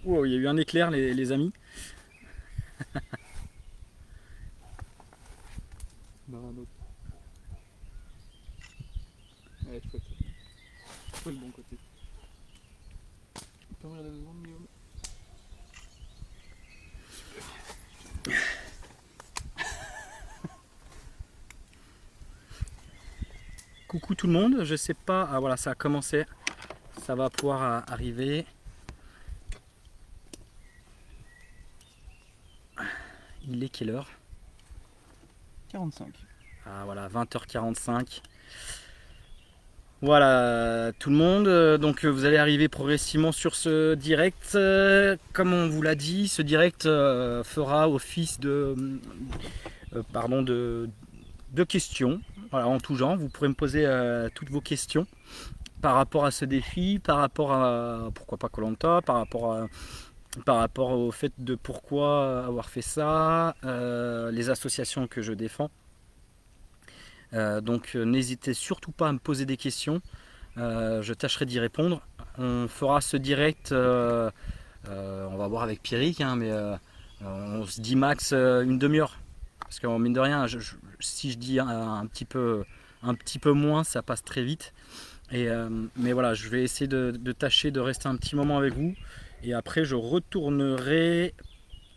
Wow, il y a eu un éclair, les amis. Dans un autre. Ouais, chouette. Faut le bon côté. Tu peux me regarder 2 secondes, Guillaume? Coucou tout le monde, je sais pas, ah voilà ça a commencé, ça va pouvoir arriver. Il est quelle heure? 45. Ah voilà, 20h45. Voilà tout le monde, donc vous allez arriver progressivement sur ce direct. Comme on vous l'a dit, ce direct fera office de questions. Voilà, en tout genre, vous pourrez me poser toutes vos questions par rapport à ce défi, par rapport à pourquoi pas koh, par rapport au fait de pourquoi avoir fait ça, les associations que je défends. Donc n'hésitez surtout pas à me poser des questions, je tâcherai d'y répondre. On fera ce direct, on va voir avec Pierrick, hein, mais on se dit max une demi-heure. Parce que mine de rien, si je dis un petit peu moins, ça passe très vite. Mais voilà, je vais essayer de tâcher de rester un petit moment avec vous. Et après, je retournerai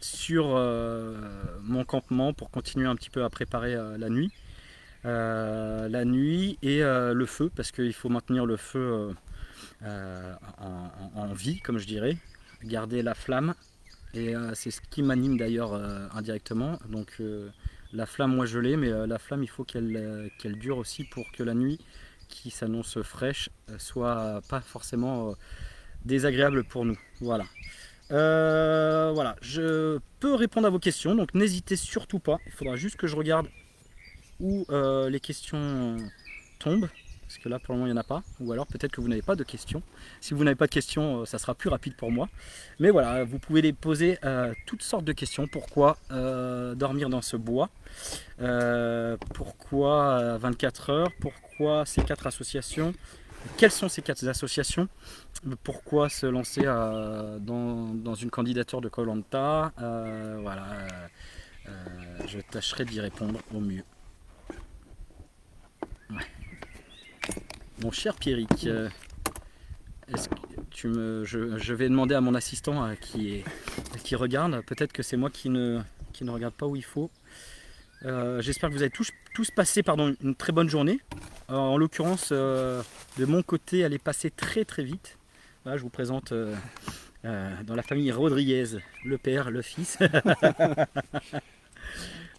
sur mon campement pour continuer un petit peu à préparer la nuit. Et le feu, parce qu'il faut maintenir le feu en vie, comme je dirais. Garder la flamme. Et c'est ce qui m'anime d'ailleurs indirectement. Donc la flamme, moi je l'ai, mais la flamme, il faut qu'elle dure aussi pour que la nuit qui s'annonce fraîche soit pas forcément désagréable pour nous. Voilà. Voilà, je peux répondre à vos questions, donc n'hésitez surtout pas. Il faudra juste que je regarde où les questions tombent. Parce que là pour le moment il n'y en a pas, ou alors peut-être que vous n'avez pas de questions. Si vous n'avez pas de questions, ça sera plus rapide pour moi. Mais voilà, vous pouvez les poser toutes sortes de questions. Pourquoi dormir dans ce bois, pourquoi 24 heures, pourquoi ces 4 associations, quelles sont ces 4 associations, pourquoi se lancer dans une candidature de koh Lanta, voilà, je tâcherai d'y répondre au mieux. Ouais. Mon cher Pierrick, est-ce que je vais demander à mon assistant qui regarde, peut-être que c'est moi qui ne regarde pas où il faut. J'espère que vous avez tous passé une très bonne journée. En l'occurrence, de mon côté, elle est passée très très vite. Voilà, je vous présente dans la famille Rodriguez, le père, le fils.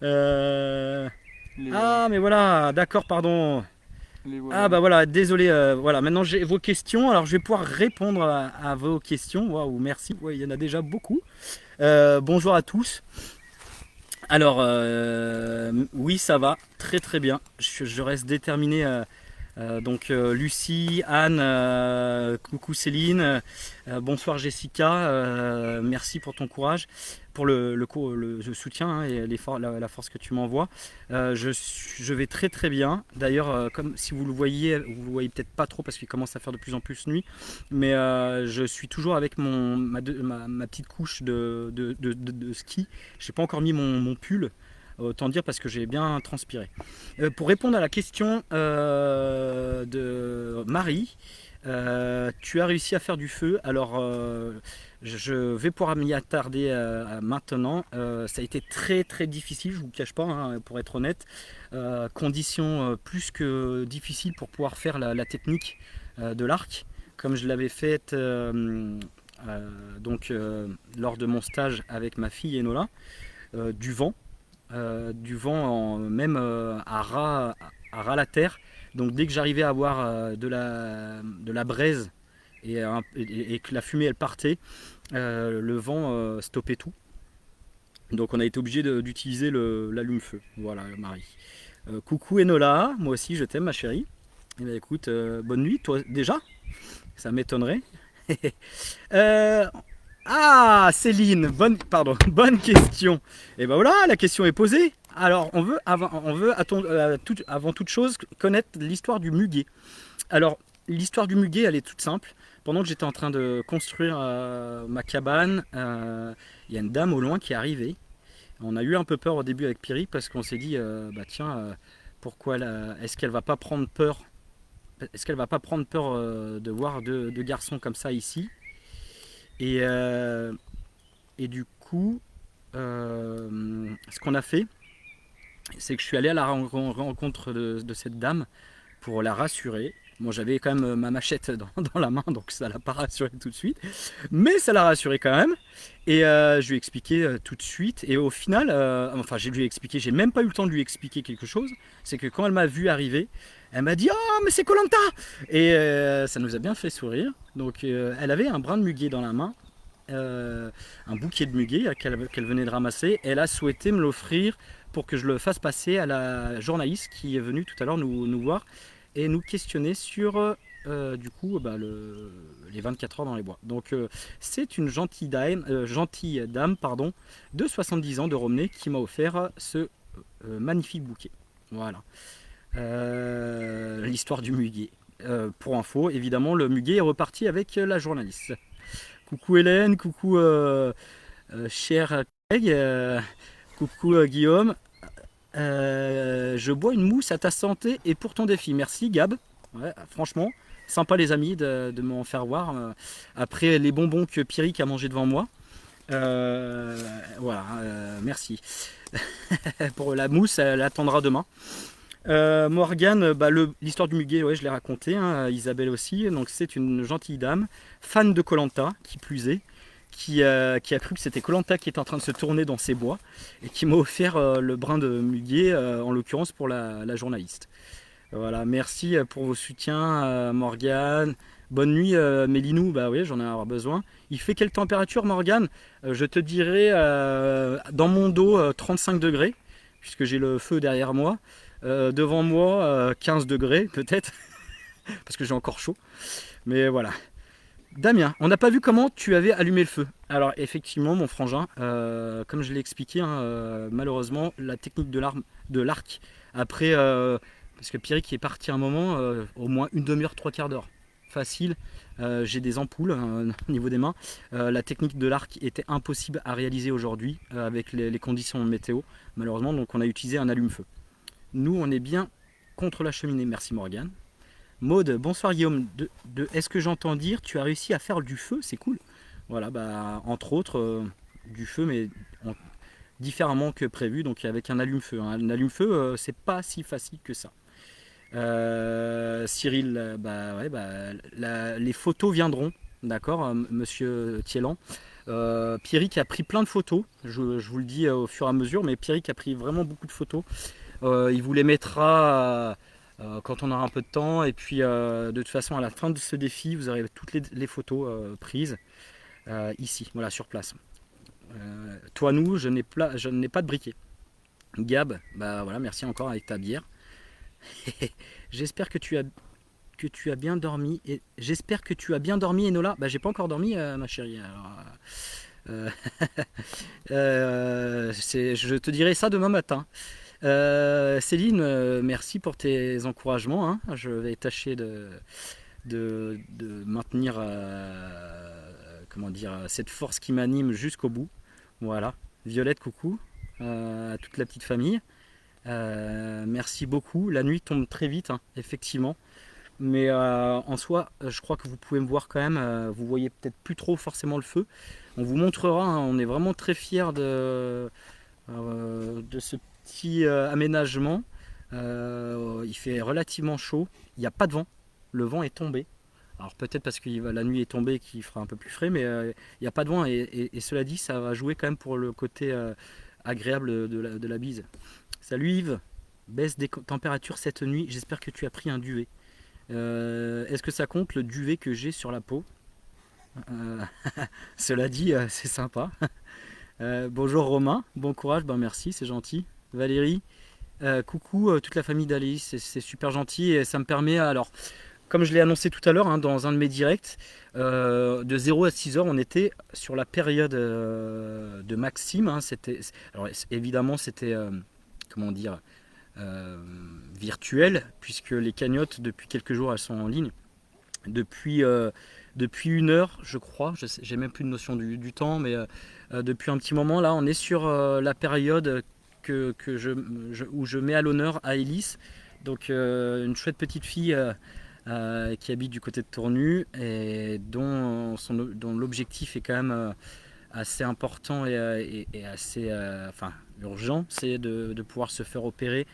Ah mais voilà, d'accord, pardon. Voilà. Ah bah voilà, désolé, voilà, maintenant j'ai vos questions, alors je vais pouvoir répondre à vos questions. Waouh, merci, ouais, il y en a déjà beaucoup. Bonjour à tous. Alors, oui, ça va, très très bien, je reste déterminé. Donc Lucie, Anne, coucou Céline, bonsoir Jessica, merci pour ton courage, pour le soutien, hein, et la force que tu m'envoies. Je vais très très bien. D'ailleurs, comme si vous le voyez peut-être pas trop parce qu'il commence à faire de plus en plus nuit, mais je suis toujours avec ma petite couche de ski. Je n'ai pas encore mis mon pull. Autant dire parce que j'ai bien transpiré. Pour répondre à la question de Marie, tu as réussi à faire du feu. Alors, je vais pouvoir m'y attarder maintenant. Ça a été très très difficile, je ne vous le cache pas, hein, pour être honnête. Conditions plus que difficiles pour pouvoir faire la technique de l'arc, comme je l'avais faite lors de mon stage avec ma fille Enola. Du vent. Même à ras la terre. Donc dès que j'arrivais à avoir de la braise et que la fumée elle partait, le vent stoppait tout. Donc on a été obligé d'utiliser l'allume-feu. Voilà Marie. Coucou Enola, moi aussi je t'aime ma chérie. Eh bien, écoute, bonne nuit, toi déjà. Ça m'étonnerait. Ah Céline, bonne question. Et ben voilà, la question est posée. Alors on veut avant toute chose connaître l'histoire du muguet. Alors l'histoire du muguet, elle est toute simple. pendant que j'étais en train de construire ma cabane, il y a une dame au loin qui est arrivée. On a eu un peu peur au début avec Piri parce qu'on s'est dit, bah tiens, pourquoi est-ce qu'elle va pas prendre peur? Est-ce qu'elle va pas prendre peur de voir deux garçons comme ça ici? Et, euh, et du coup, ce qu'on a fait, c'est que je suis allé à la rencontre de cette dame pour la rassurer. Bon, j'avais quand même ma machette dans la main, donc ça l'a pas rassuré tout de suite. Mais ça l'a rassuré quand même. Et je lui ai expliqué tout de suite. Et au final, enfin, je lui ai expliqué, j'ai même pas eu le temps de lui expliquer quelque chose. C'est que quand elle m'a vu arriver, elle m'a dit: «Oh, mais c'est koh. Et ça nous a bien fait sourire. Donc, elle avait un brin de muguet dans la main. Un bouquet de muguet qu'elle venait de ramasser. Elle a souhaité me l'offrir pour que je le fasse passer à la journaliste qui est venue tout à l'heure nous voir et nous questionner sur du coup les 24 heures dans les bois. Donc c'est une gentille dame pardon, de 70 ans de Romney qui m'a offert ce magnifique bouquet. Voilà. L'histoire du muguet. Pour info, évidemment, le muguet est reparti avec la journaliste. Coucou Hélène, coucou cher collègue, coucou Guillaume. Je bois une mousse à ta santé et pour ton défi. Merci Gab. Ouais, franchement, sympa les amis de m'en faire voir. Après les bonbons que Pierrick a mangé devant moi. Voilà, merci. Pour la mousse, elle attendra demain. Morgane, bah, l'histoire du muguet, ouais, je l'ai raconté, hein, Isabelle aussi. Donc c'est une gentille dame, fan de koh, qui plus est, qui a cru que c'était koh qui était en train de se tourner dans ses bois et qui m'a offert le brin de muguet, en l'occurrence pour la journaliste. Voilà, merci pour vos soutiens, Morgane. Bonne nuit, Mélinou, bah oui, j'en ai avoir besoin. Il fait quelle température, Morgane? Je te dirais dans mon dos 35 degrés, puisque j'ai le feu derrière moi. Devant moi, 15 degrés peut-être, parce que j'ai encore chaud. Mais voilà. Damien, on n'a pas vu comment tu avais allumé le feu. Alors effectivement, mon frangin, comme je l'ai expliqué, hein, malheureusement, la technique de l'arc, après, parce que Pierrick est parti un moment, au moins une demi-heure, trois quarts d'heure. Facile, j'ai des ampoules au niveau des mains. La technique de l'arc était impossible à réaliser aujourd'hui avec les conditions météo, malheureusement, donc on a utilisé un allume-feu. Nous, on est bien contre la cheminée. Merci Morgane. Maude, bonsoir Guillaume. Est-ce que j'entends dire tu as réussi à faire du feu? C'est cool. Voilà, bah, entre autres, du feu, mais différemment que prévu, donc avec un allume-feu. Un allume-feu, c'est pas si facile que ça. Cyril, bah, ouais, bah, les photos viendront, d'accord, monsieur Thielan. Pierrick a pris plein de photos, je vous le dis au fur et à mesure, mais Pierrick a pris vraiment beaucoup de photos. Il vous les mettra quand on aura un peu de temps. Et puis de toute façon, à la fin de ce défi, vous aurez toutes les photos prises ici, voilà, sur place. Toi, nous, je n'ai pas de briquet. Gab, bah voilà, merci encore avec ta bière. J'espère que tu as bien dormi. Et j'espère que tu as bien dormi, Enola. Bah j'ai pas encore dormi, ma chérie. Alors, je te dirai ça demain matin. Céline, merci pour tes encouragements, hein. Je vais tâcher de maintenir comment dire, cette force qui m'anime jusqu'au bout. Voilà. Violette, coucou à toute la petite famille. Merci beaucoup. La nuit tombe très vite, hein, effectivement. Mais en soi, je crois que vous pouvez me voir quand même. Vous voyez peut-être plus trop forcément le feu. On vous montrera, hein, on est vraiment très fiers de ce petit aménagement. Il fait relativement chaud, il n'y a pas de vent, le vent est tombé. Alors peut-être parce que la nuit est tombée qu'il fera un peu plus frais, mais il n'y a pas de vent et cela dit, ça va jouer quand même pour le côté agréable de la bise. Salut Yves, baisse des températures cette nuit, j'espère que tu as pris un duvet. Est-ce que ça compte le duvet que j'ai sur la peau? Cela dit, c'est sympa. Bonjour Romain, bon courage, ben merci, c'est gentil. Valérie, coucou toute la famille d'Alice, c'est super gentil et ça me permet, alors comme je l'ai annoncé tout à l'heure, hein, dans un de mes directs, de 0 à 6 heures, on était sur la période de Maxime, hein, alors évidemment c'était, comment dire, virtuel, puisque les cagnottes depuis quelques jours elles sont en ligne. depuis 1 heure, je crois. J'ai même plus de notion du temps, mais depuis un petit moment, là, on est sur la période où je mets à l'honneur à Elise. Donc, une chouette petite fille qui habite du côté de Tournu et dont l'objectif est quand même assez important et assez enfin, urgent, c'est de pouvoir se faire opérer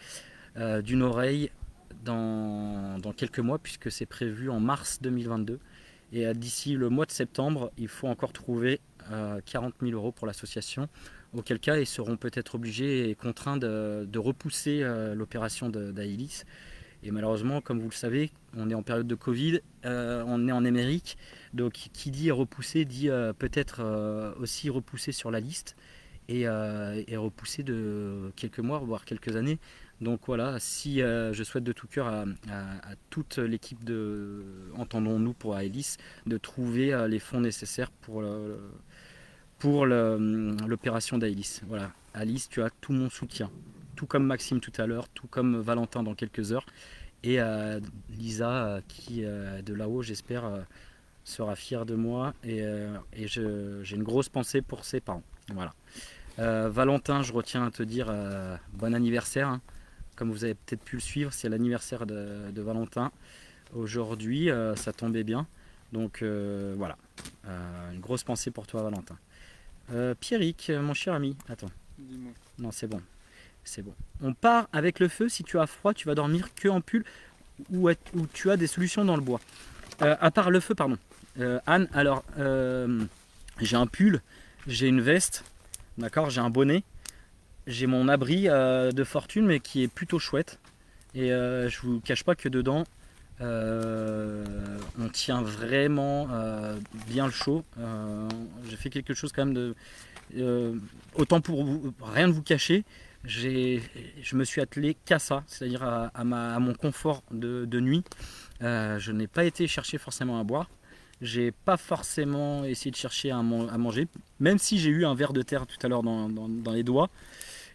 d'une oreille dans quelques mois, puisque c'est prévu en mars 2022. Et d'ici le mois de septembre, il faut encore trouver 40 000 euros pour l'association, auquel cas ils seront peut-être obligés et contraints de repousser l'opération d'Aïlis. Et malheureusement, comme vous le savez, on est en période de Covid, on est en Amérique, donc qui dit repousser dit peut-être aussi repousser sur la liste et repousser de quelques mois, voire quelques années. Donc voilà, si je souhaite de tout cœur à toute l'équipe de Entendons-nous pour Aélis de trouver les fonds nécessaires pour l'opération d'Aélis. Voilà, Alice, tu as tout mon soutien. Tout comme Maxime tout à l'heure, tout comme Valentin dans quelques heures. Et Lisa qui, de là-haut, j'espère, sera fière de moi. Et j'ai une grosse pensée pour ses parents. Voilà. Valentin, je retiens à te dire bon anniversaire. Hein. Comme vous avez peut-être pu le suivre, c'est l'anniversaire de Valentin. Aujourd'hui, ça tombait bien. Donc voilà, une grosse pensée pour toi, Valentin. Pierrick, mon cher ami, attends. Dis-moi. Non, c'est bon. C'est bon. On part avec le feu. Si tu as froid, tu vas dormir que en pull ou tu as des solutions dans le bois. À part le feu, pardon. Anne, alors, j'ai un pull, j'ai une veste, d'accord, j'ai un bonnet, j'ai mon abri de fortune, mais qui est plutôt chouette. Et je vous cache pas que dedans, on tient vraiment bien le chaud. J'ai fait quelque chose quand même de... autant pour rien de vous cacher, je me suis attelé qu'à ça, c'est-à-dire à mon confort de nuit. Je n'ai pas été chercher forcément à boire. J'ai pas forcément essayé de chercher à manger, même si j'ai eu un ver de terre tout à l'heure dans les doigts.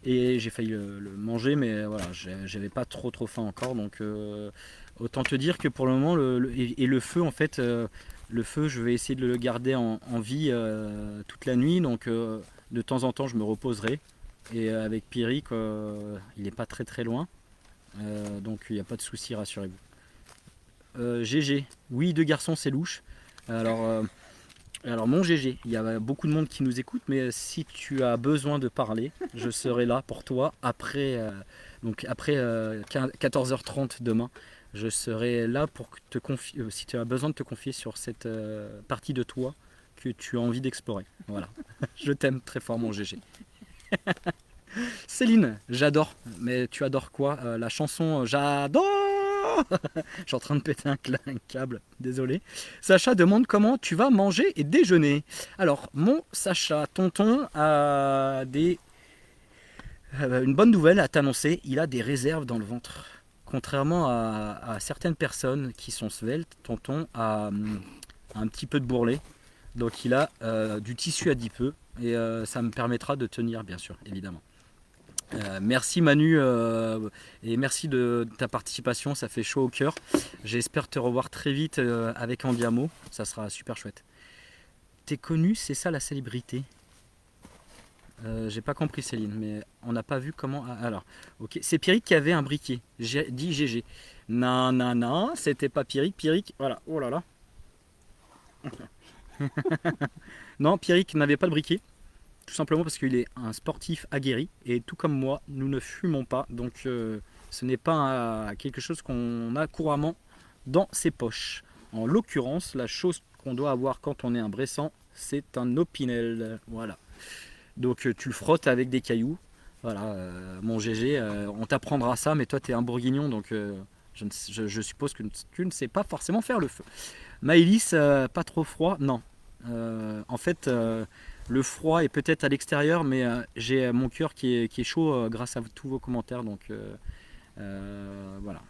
Et j'ai failli le manger, mais voilà, j'avais pas trop faim encore. Donc autant te dire que pour le moment, le feu, en fait, le feu, je vais essayer de le garder en vie toute la nuit. Donc de temps en temps, je me reposerai. Et avec Pierrick, il n'est pas très loin. Donc il n'y a pas de souci, rassurez-vous. GG, oui, 2 garçons, c'est louche. Alors mon GG, il y a beaucoup de monde qui nous écoute, mais si tu as besoin de parler, je serai là pour toi après 14h30 demain. Je serai là pour te confier, si tu as besoin de te confier sur cette partie de toi que tu as envie d'explorer. Voilà. Je t'aime très fort, mon GG. Céline, j'adore. Mais tu adores quoi? La chanson J'adore. Je suis en train de péter un câble, désolé. Sacha demande comment tu vas manger et déjeuner. Alors, mon Sacha, tonton, a une bonne nouvelle à t'annoncer. Il a des réserves dans le ventre. Contrairement à certaines personnes qui sont sveltes, tonton a un petit peu de bourrelet. Donc il a du tissu adipeux et ça me permettra de tenir, bien sûr, évidemment. Merci Manu et merci de ta participation, ça fait chaud au cœur. J'espère te revoir très vite avec Andiamo, ça sera super chouette. T'es connu, c'est ça la célébrité? J'ai pas compris Céline, mais on n'a pas vu comment... Ah, alors, ok, c'est Pierrick qui avait un briquet, j'ai dit GG. Non, c'était pas Pierrick, voilà, oh là là. Non, Pierrick n'avait pas le briquet. Tout simplement parce qu'il est un sportif aguerri et tout comme moi, nous ne fumons pas. Donc ce n'est pas quelque chose qu'on a couramment dans ses poches. En l'occurrence, la chose qu'on doit avoir quand on est un Bressan, c'est un opinel. Voilà. Donc tu le frottes avec des cailloux. Voilà, mon GG, on t'apprendra ça, mais toi tu es un bourguignon, donc je suppose que tu ne sais pas forcément faire le feu. Maëlys, pas trop froid? Non. En fait... le froid est peut-être à l'extérieur, mais j'ai mon cœur qui est chaud grâce à tous vos commentaires. Donc voilà,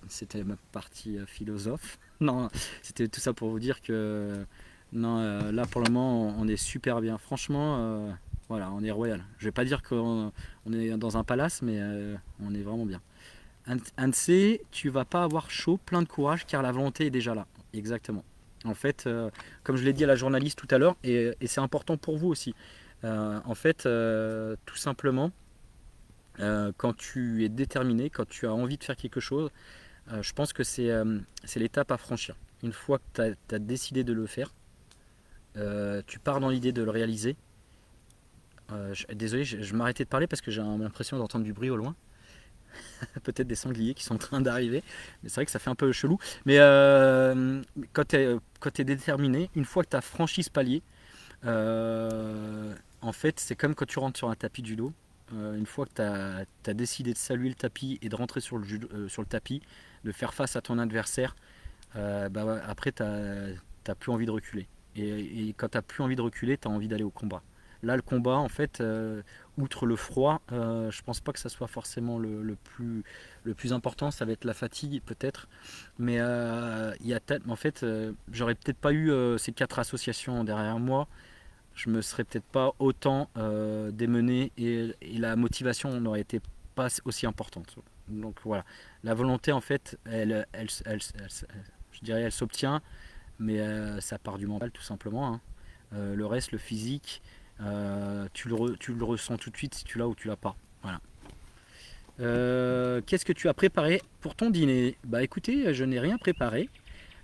c'était ma partie philosophe. Non, c'était tout ça pour vous dire que non, là pour le moment on est super bien. Franchement, voilà, on est royal. Je vais pas dire qu'on est dans un palace, mais on est vraiment bien. Anse, tu vas pas avoir chaud, plein de courage, car la volonté est déjà là. exactement. En fait, comme je l'ai dit à la journaliste tout à l'heure, et c'est important pour vous aussi, en fait, tout simplement, quand tu es déterminé, quand tu as envie de faire quelque chose, je pense que c'est l'étape à franchir. Une fois que tu as décidé de le faire, tu pars dans l'idée de le réaliser. Désolé, je m'arrêtais de parler parce que j'ai l'impression d'entendre du bruit au loin. Peut-être des sangliers qui sont en train d'arriver. Mais c'est vrai que ça fait un peu chelou. Mais quand tu es déterminé, une fois que tu as franchi ce palier, en fait, c'est comme quand tu rentres sur un tapis de judo. Une fois que tu as décidé de saluer le tapis et de rentrer sur le tapis, de faire face à ton adversaire, après, tu n'as plus envie de reculer. Et quand tu n'as plus envie de reculer, tu as envie d'aller au combat. Là, le combat, en fait, outre le froid, je pense pas que ça soit forcément le plus important. Ça va être la fatigue, peut-être. Mais en fait, j'aurais peut-être pas eu ces 4 associations derrière moi. Je me serais peut-être pas autant démené et la motivation n'aurait été pas aussi importante. Donc voilà, la volonté, en fait, je dirais, elle s'obtient, mais ça part du mental, tout simplement, hein. Le reste, le physique, tu le ressens tout de suite si tu l'as ou tu l'as pas. Voilà. Qu'est-ce que tu as préparé pour ton dîner? Bah écoutez, je n'ai rien préparé.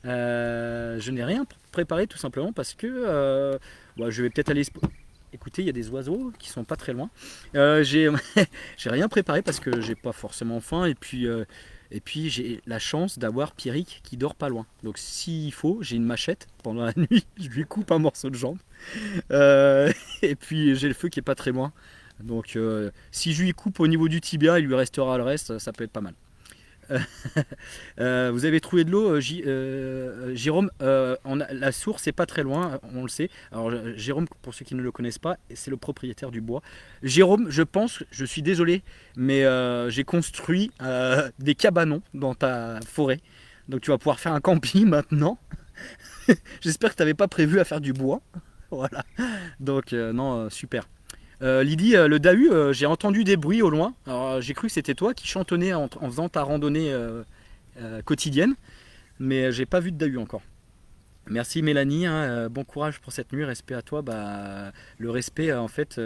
Je n'ai rien préparé tout simplement parce que je vais peut-être aller. Écoutez, il y a des oiseaux qui sont pas très loin. J'ai j'ai rien préparé parce que j'ai pas forcément faim et puis j'ai la chance d'avoir Pierrick qui dort pas loin. Donc s'il faut, j'ai une machette pendant la nuit, je lui coupe un morceau de jambe. Et puis j'ai le feu qui est pas très loin. Donc si je lui coupe au niveau du tibia, il lui restera le reste, ça peut être pas mal. Vous avez trouvé de l'eau, Jérôme. La source n'est pas très loin, on le sait. Alors Jérôme, pour ceux qui ne le connaissent pas, c'est le propriétaire du bois. Jérôme, je pense, je suis désolé, mais j'ai construit des cabanons dans ta forêt. Donc tu vas pouvoir faire un camping maintenant. J'espère que tu n'avais pas prévu à faire du bois. Voilà. Donc non, super. Lydie, le Dahu, j'ai entendu des bruits au loin. Alors j'ai cru que c'était toi qui chantonnais en faisant ta randonnée quotidienne, mais j'ai pas vu de Dahu encore. Merci Mélanie, hein, bon courage pour cette nuit, respect à toi. Le respect, en fait,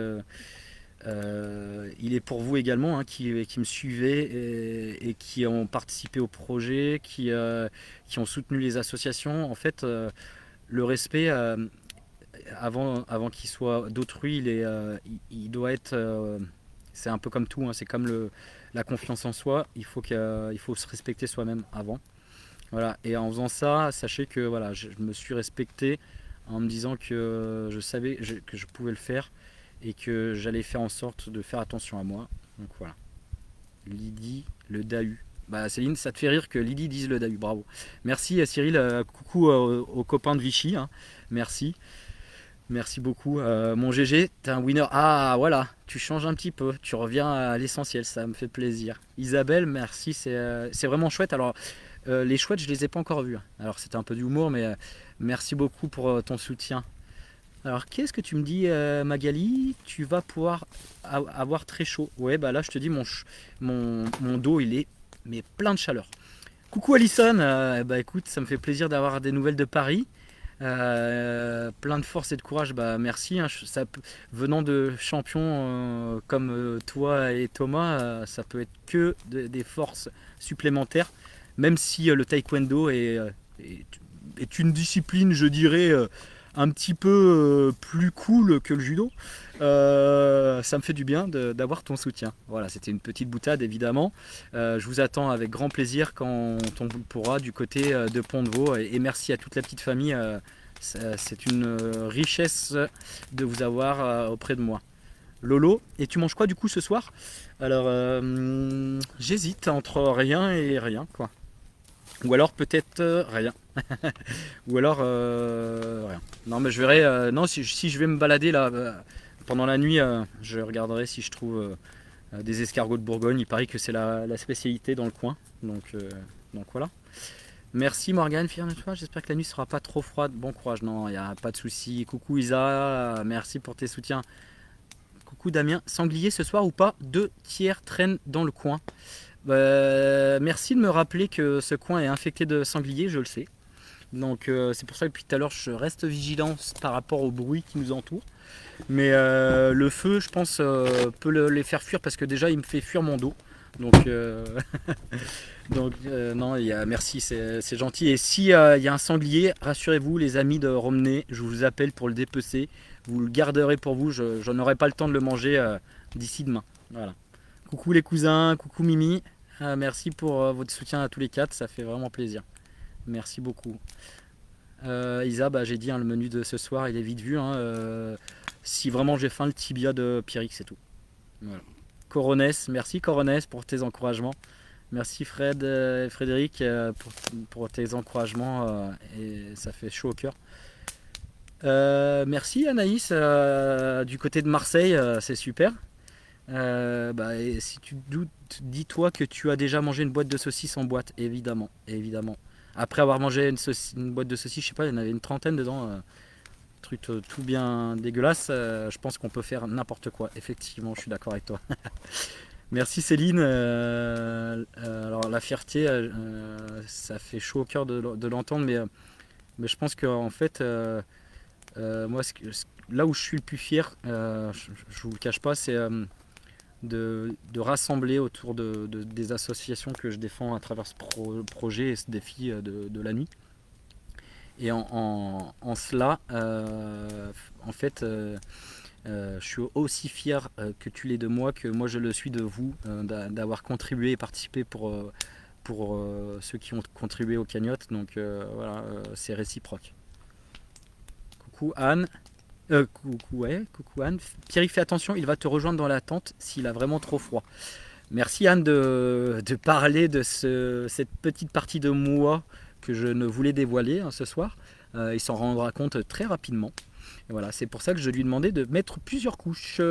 il est pour vous également, hein, qui me suivez et qui ont participé au projet, qui ont soutenu les associations. En fait, le respect, avant qu'il soit d'autrui, il doit être. C'est un peu comme tout, hein, c'est comme la confiance en soi. Il faut se respecter soi-même avant. Voilà. Et en faisant ça, sachez que voilà, je me suis respecté en me disant que je savais que je pouvais le faire et que j'allais faire en sorte de faire attention à moi. Donc voilà. Lydie, le Dahu. Céline, ça te fait rire que Lydie dise le Dahu, bravo. Merci Cyril, coucou aux copains de Vichy, hein. Merci. Merci beaucoup. Mon GG, t'es un winner. Ah voilà, tu changes un petit peu, tu reviens à l'essentiel, ça me fait plaisir. Isabelle, merci, c'est vraiment chouette. Alors, les chouettes, je les ai pas encore vus. Alors, c'était un peu d'humour, mais merci beaucoup pour ton soutien. Alors, qu'est-ce que tu me dis, Magali? Tu vas pouvoir avoir très chaud. Ouais, là, je te dis, mon dos, il est mais plein de chaleur. Coucou Alison, écoute, ça me fait plaisir d'avoir des nouvelles de Paris. Plein de force et de courage, merci, hein, venant de champions comme toi et Thomas, ça peut être que des forces supplémentaires, même si le taekwondo est une discipline, je dirais, un petit peu plus cool que le judo. Ça me fait du bien d'avoir ton soutien. Voilà, c'était une petite boutade évidemment. Je vous attends avec grand plaisir quand on pourra du côté de Pont-de-Vaux et merci à toute la petite famille. C'est une richesse de vous avoir auprès de moi. Lolo, et tu manges quoi du coup ce soir? Alors j'hésite entre rien et rien quoi. Ou alors peut-être rien. Ou alors rien. Non mais je verrai. Non si je vais me balader là pendant la nuit, je regarderai si je trouve des escargots de Bourgogne. Il paraît que c'est la spécialité dans le coin. Donc voilà. Merci Morgane, fière de toi. J'espère que la nuit sera pas trop froide. Bon courage, non, il n'y a pas de souci. Coucou Isa, merci pour tes soutiens. Coucou Damien, sanglier ce soir ou pas? 2 tiers traînent dans le coin. Merci de me rappeler que ce coin est infecté de sangliers, je le sais. Donc c'est pour ça que depuis tout à l'heure je reste vigilant par rapport au bruit qui nous entoure. Mais le feu, je pense, peut les faire fuir parce que déjà il me fait fuir mon dos. Donc, non, merci, c'est gentil. Et si il y a un sanglier, rassurez-vous, les amis de Romney, je vous appelle pour le dépecer. Vous le garderez pour vous. Je n'aurai pas le temps de le manger d'ici demain. Voilà. Coucou les cousins, coucou Mimi. Merci pour votre soutien à tous les quatre, ça fait vraiment plaisir. Merci beaucoup. Isa, bah, j'ai dit, hein, le menu de ce soir, il est vite vu. Hein, si vraiment j'ai faim, le tibia de Pierrick, c'est tout. Voilà. Coronès, merci Coronès pour tes encouragements. Merci Fred et Frédéric pour tes encouragements et ça fait chaud au cœur. Merci Anaïs du côté de Marseille, c'est super. Et si tu doutes, dis-toi que tu as déjà mangé une boîte de saucisses en boîte, évidemment, évidemment. Après avoir mangé une boîte de saucisses, je sais pas, il y en avait une trentaine dedans, truc tout bien dégueulasse. Je pense qu'on peut faire n'importe quoi. Effectivement, je suis d'accord avec toi. Merci Céline. Alors la fierté, ça fait chaud au cœur de l'entendre, mais je pense qu'en fait, moi, là où je suis le plus fier, je vous le cache pas, c'est de rassembler autour des associations que je défends à travers ce projet et ce défi de la nuit. Et en cela, en fait, je suis aussi fier que tu l'es de moi, que moi je le suis de vous, d'avoir contribué et participé pour ceux qui ont contribué aux cagnottes. Donc voilà, c'est réciproque. Coucou Anne. Coucou Anne. Pierre, fais attention, il va te rejoindre dans la tente s'il a vraiment trop froid. Merci Anne de parler de cette petite partie de moi que je ne voulais dévoiler ce soir. Il s'en rendra compte très rapidement. Et voilà, c'est pour ça que je lui ai demandé de mettre plusieurs couches.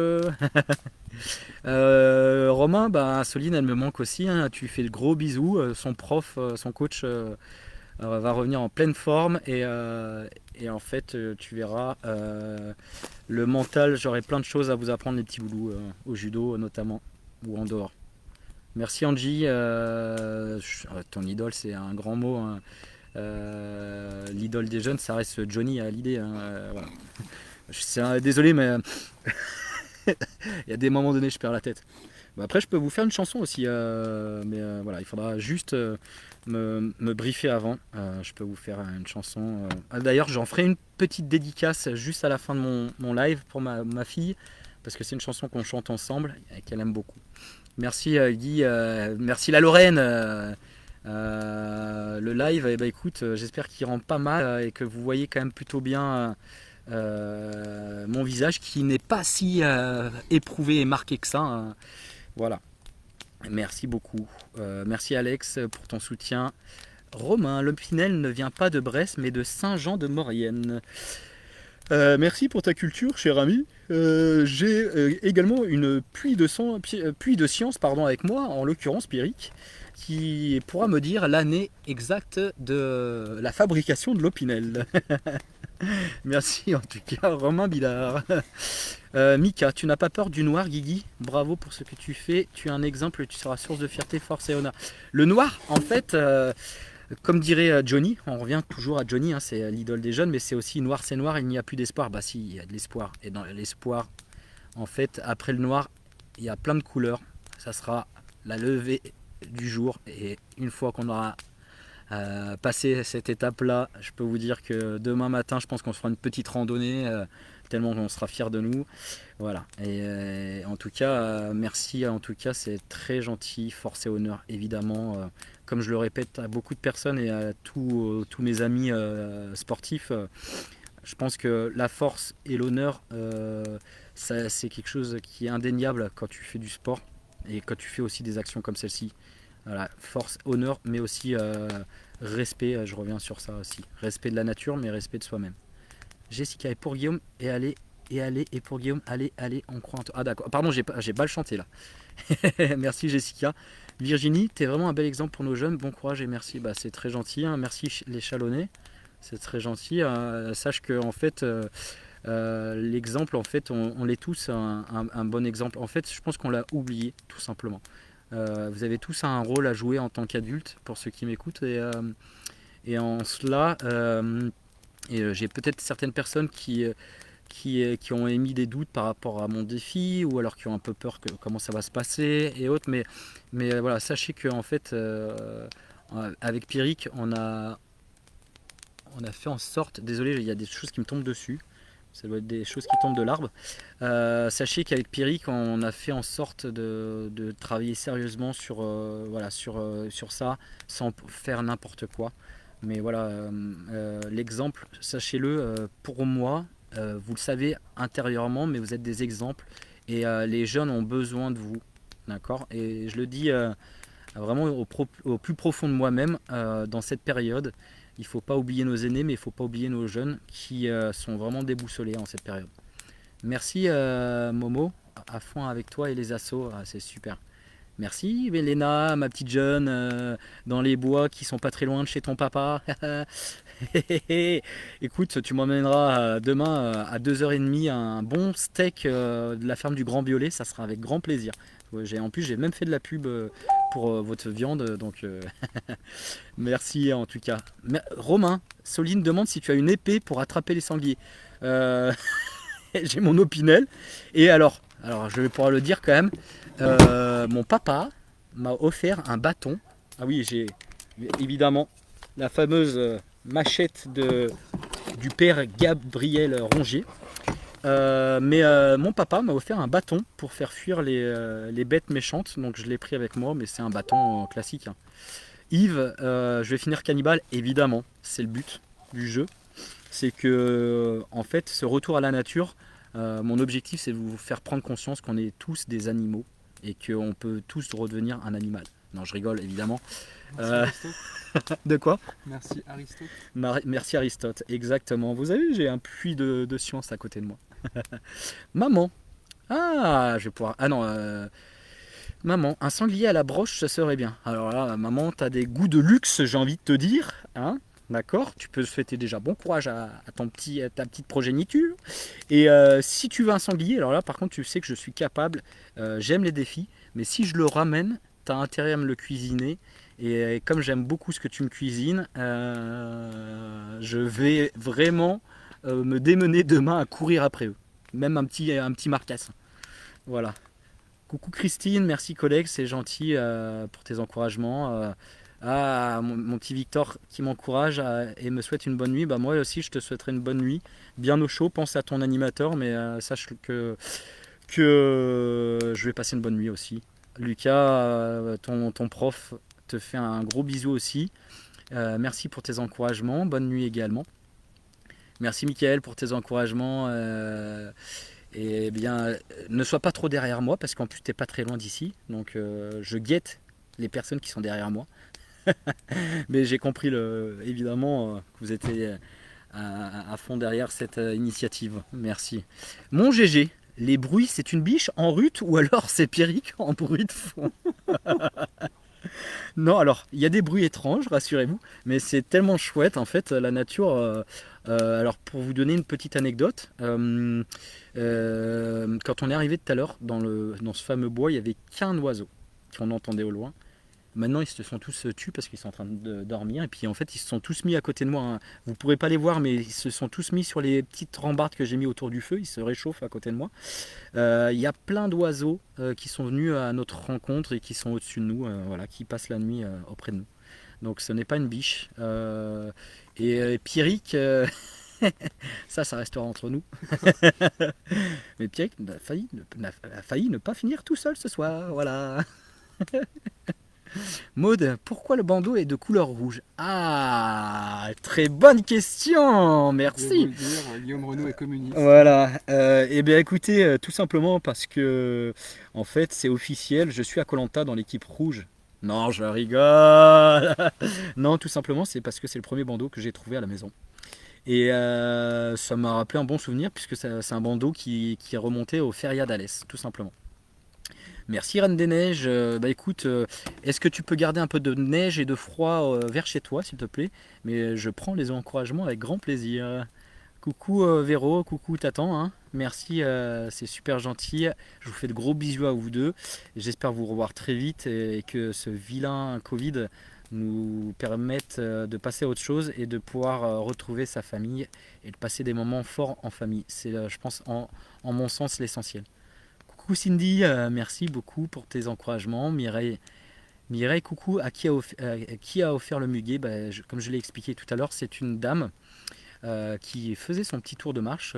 Romain, Soline, elle me manque aussi. Hein. Tu fais le gros bisou. Son prof, son coach va revenir en pleine forme. Et en fait, tu verras, le mental, j'aurai plein de choses à vous apprendre, les petits boulous, au judo notamment, ou en dehors. Merci Angie. Ton idole, c'est un grand mot. Hein. L'idole des jeunes, ça reste Johnny Hallyday. Hein. Voilà. Désolé, mais il y a des moments donnés, je perds la tête. Après, je peux vous faire une chanson aussi, mais voilà, il faudra juste me briefer avant. Je peux vous faire une chanson. D'ailleurs, j'en ferai une petite dédicace juste à la fin de mon live pour ma fille, parce que c'est une chanson qu'on chante ensemble et qu'elle aime beaucoup. Merci Guy, merci la Lorraine. Le live, écoute, j'espère qu'il rend pas mal et que vous voyez quand même plutôt bien mon visage qui n'est pas si éprouvé et marqué que ça. Voilà. Merci beaucoup. Merci Alex pour ton soutien. Romain, l'Opinel ne vient pas de Brest mais de Saint-Jean-de-Maurienne. Merci pour ta culture, cher ami. J'ai également une puits de science avec moi, en l'occurrence Pierrick, qui pourra me dire l'année exacte de la fabrication de l'Opinel. Merci en tout cas, Romain Billard. Mika, tu n'as pas peur du noir, Guigui. Bravo pour ce que tu fais. Tu es un exemple, tu seras source de fierté, force et honneur. Le noir, en fait, comme dirait Johnny, on revient toujours à Johnny, hein, c'est l'idole des jeunes, mais c'est aussi noir, c'est noir, il n'y a plus d'espoir. Bah si, il y a de l'espoir. Et dans l'espoir, en fait, après le noir, il y a plein de couleurs. Ça sera la levée du jour. Et une fois qu'on aura passé cette étape-là, je peux vous dire que demain matin, je pense qu'on se fera une petite randonnée, tellement on sera fiers de nous. Voilà. Et en tout cas, merci. En tout cas, c'est très gentil, force et honneur, évidemment. Comme je le répète à beaucoup de personnes et à tous mes amis sportifs, je pense que la force et l'honneur, c'est quelque chose qui est indéniable quand tu fais du sport et quand tu fais aussi des actions comme celle-ci. Voilà, force, honneur, mais aussi respect, je reviens sur ça aussi. Respect de la nature, mais respect de soi-même. Jessica, et pour Guillaume, et pour Guillaume, allez, on croit en toi. Ah d'accord, pardon, j'ai mal chanté là. Merci Jessica. Virginie, t'es vraiment un bel exemple pour nos jeunes, bon courage et merci. Bah, c'est très gentil, hein. Merci les Chalonnais, c'est très gentil. Sache que en fait, l'exemple, en fait, on l'est tous un bon exemple. En fait, je pense qu'on l'a oublié, tout simplement. Vous avez tous un rôle à jouer en tant qu'adulte, pour ceux qui m'écoutent, Et en cela, j'ai peut-être certaines personnes qui ont émis des doutes par rapport à mon défi, ou alors qui ont un peu peur que comment ça va se passer et autres. Mais voilà, sachez que en fait, avec Pierrick, on a fait en sorte, désolé, il y a des choses qui me tombent dessus, ça doit être des choses qui tombent de l'arbre. Sachez qu'avec Pierrick, on a fait en sorte de travailler sérieusement sur ça, sans faire n'importe quoi. Mais voilà, l'exemple, sachez-le, pour moi, vous le savez intérieurement, mais vous êtes des exemples et les jeunes ont besoin de vous. D'accord. Et je le dis vraiment au plus profond de moi-même dans cette période. Il ne faut pas oublier nos aînés, mais il ne faut pas oublier nos jeunes qui sont vraiment déboussolés en cette période. Merci Momo, à fond avec toi et les assos, c'est super. Merci Léna, ma petite jeune, dans les bois qui sont pas très loin de chez ton papa. Écoute, tu m'emmèneras demain à 2h30 un bon steak de la ferme du Grand Violet, ça sera avec grand plaisir. En plus, j'ai même fait de la pub pour votre viande, donc merci en tout cas. Romain, Soline demande si tu as une épée pour attraper les sangliers. J'ai mon opinel. Et alors je vais pouvoir le dire quand même. Mon papa m'a offert un bâton. Ah oui, j'ai évidemment la fameuse machette du père Gabriel Rongier. Mais mon papa m'a offert un bâton pour faire fuir les bêtes méchantes. Donc je l'ai pris avec moi, mais c'est un bâton classique. Hein. Yves, je vais finir cannibale, évidemment. C'est le but du jeu. C'est que, en fait, ce retour à la nature, mon objectif, c'est de vous faire prendre conscience qu'on est tous des animaux et qu'on peut tous redevenir un animal. Non, je rigole, évidemment. Merci De quoi? Merci Aristote. Merci Aristote, exactement. Vous avez vu, j'ai un puits de science à côté de moi. Maman. Ah, je vais pouvoir... Ah non, maman, un sanglier à la broche, ça serait bien. Alors là, maman, t'as des goûts de luxe, j'ai envie de te dire. Hein? D'accord, tu peux souhaiter déjà bon courage à ta petite progéniture. Et si tu veux un sanglier, alors là par contre tu sais que je suis capable, j'aime les défis, mais si je le ramène, tu as intérêt à me le cuisiner. Et comme j'aime beaucoup ce que tu me cuisines, je vais vraiment me démener demain à courir après eux. Même un petit marcasse. Voilà. Coucou Christine, merci collègue, c'est gentil pour tes encouragements. Mon petit Victor qui m'encourage et me souhaite une bonne nuit. Bah, moi aussi, je te souhaiterais une bonne nuit. Bien au chaud, pense à ton animateur, mais sache que je vais passer une bonne nuit aussi. Lucas, ton prof, te fait un gros bisou aussi. Merci pour tes encouragements. Bonne nuit également. Merci Mickaël pour tes encouragements. Et bien, ne sois pas trop derrière moi parce qu'en plus, tu n'es pas très loin d'ici. Donc, je guette les personnes qui sont derrière moi. Mais j'ai compris évidemment que vous étiez à fond derrière cette initiative. Merci. Mon GG, les bruits, c'est une biche en rut ou alors c'est Pierrick en bruit de fond? Non, alors, il y a des bruits étranges, rassurez-vous, mais c'est tellement chouette en fait, la nature. Alors, pour vous donner une petite anecdote, quand on est arrivé tout à l'heure dans ce fameux bois, il n'y avait qu'un oiseau qu'on entendait au loin. Maintenant, ils se sont tous tus parce qu'ils sont en train de dormir. Et puis, en fait, ils se sont tous mis à côté de moi. Hein. Vous ne pourrez pas les voir, mais ils se sont tous mis sur les petites rambardes que j'ai mis autour du feu. Ils se réchauffent à côté de moi. Il y a plein d'oiseaux qui sont venus à notre rencontre et qui sont au-dessus de nous, voilà, qui passent la nuit auprès de nous. Donc, ce n'est pas une biche. Et Pierrick, ça restera entre nous. Mais Pierrick a failli ne pas finir tout seul ce soir. Voilà. Maud, pourquoi le bandeau est de couleur rouge? Ah, très bonne question, merci. Guillaume Renaud est communiste. Voilà, et bien écoutez, tout simplement parce que, en fait, c'est officiel, je suis à koh dans l'équipe rouge. Non, je rigole. Non, tout simplement, c'est parce que c'est le premier bandeau que j'ai trouvé à la maison. Et ça m'a rappelé un bon souvenir, puisque c'est un bandeau qui est remonté au Feria d'Alès, tout simplement. Merci Reine des Neiges. Bah écoute, est-ce que tu peux garder un peu de neige et de froid vers chez toi, s'il te plaît? Mais je prends les encouragements avec grand plaisir. Coucou Véro, coucou Tatan. Hein. Merci, c'est super gentil. Je vous fais de gros bisous à vous deux. J'espère vous revoir très vite et que ce vilain Covid nous permettent de passer à autre chose et de pouvoir retrouver sa famille et de passer des moments forts en famille. C'est, je pense, en mon sens, l'essentiel. Coucou Cindy, merci beaucoup pour tes encouragements. Mireille, coucou, à qui a offert le muguet? Comme je l'ai expliqué tout à l'heure, c'est une dame qui faisait son petit tour de marche.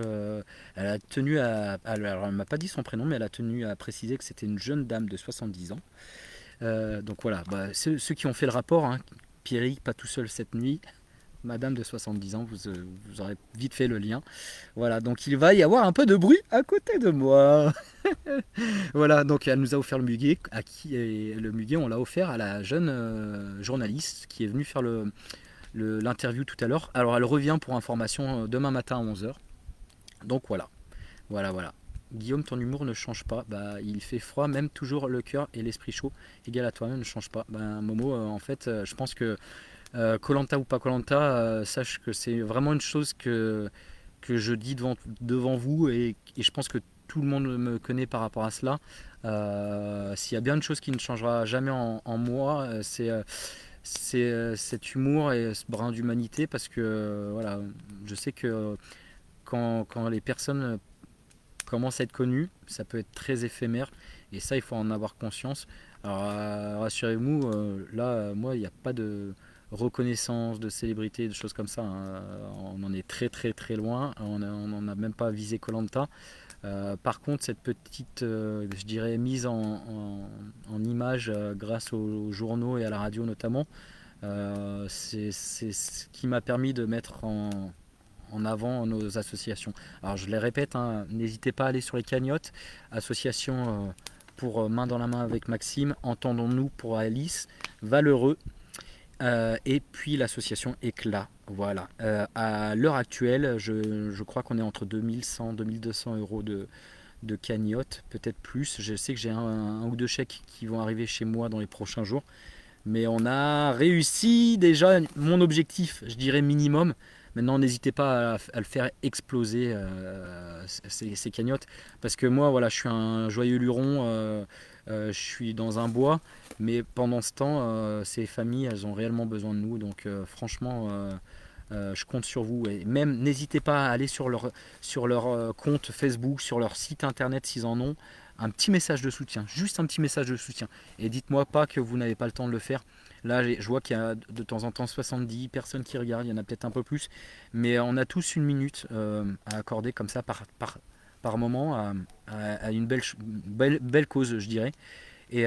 Elle a tenu alors elle m'a pas dit son prénom, mais elle a tenu à préciser que c'était une jeune dame de 70 ans. Donc voilà, ceux qui ont fait le rapport, hein, Pierrick, pas tout seul cette nuit, madame de 70 ans, vous aurez vite fait le lien. Voilà, donc il va y avoir un peu de bruit à côté de moi. Voilà, donc elle nous a offert le muguet, et le muguet on l'a offert à la jeune journaliste qui est venue faire l'interview tout à l'heure. Alors elle revient pour information demain matin à 11 heures. Donc voilà, voilà. Guillaume, ton humour ne change pas. Il fait froid, même toujours le cœur et l'esprit chaud égal à toi-même ne change pas. Momo, en fait, je pense que Koh-Lanta ou pas Koh-Lanta, sache que c'est vraiment une chose que je dis devant vous et je pense que tout le monde me connaît par rapport à cela. S'il y a bien une chose qui ne changera jamais en moi, c'est cet humour et ce brin d'humanité parce que voilà, je sais que quand les personnes commencent à être connues, ça peut être très éphémère et ça il faut en avoir conscience. Alors rassurez-vous, là moi il n'y a pas de reconnaissance de célébrité, de choses comme ça, hein. On en est très loin, on n'en a même pas visé Koh Lanta. Par contre, cette petite, je dirais, mise en image grâce aux journaux et à la radio notamment, c'est ce qui m'a permis de mettre en avant nos associations. Alors je les répète, hein, n'hésitez pas à aller sur les cagnottes, association pour Main dans la main avec Maxime, Entendons-nous pour Alice, Valeureux, et puis l'association Éclat. Voilà. À l'heure actuelle, je crois qu'on est entre 2100 2200 euros de cagnotte, peut-être plus. Je sais que j'ai un ou deux chèques qui vont arriver chez moi dans les prochains jours. Mais on a réussi déjà mon objectif, je dirais minimum. Maintenant, n'hésitez pas à le faire exploser, ces cagnottes. Parce que moi, voilà, je suis un joyeux luron, je suis dans un bois. Mais pendant ce temps, ces familles, elles ont réellement besoin de nous. Donc franchement, je compte sur vous. Et même, n'hésitez pas à aller sur leur compte Facebook, sur leur site internet s'ils en ont. Un petit message de soutien, juste un petit message de soutien. Et dites-moi pas que vous n'avez pas le temps de le faire. Là, je vois qu'il y a de temps en temps 70 personnes qui regardent, il y en a peut-être un peu plus. Mais on a tous une minute à accorder comme ça par moment à une belle cause, je dirais. Et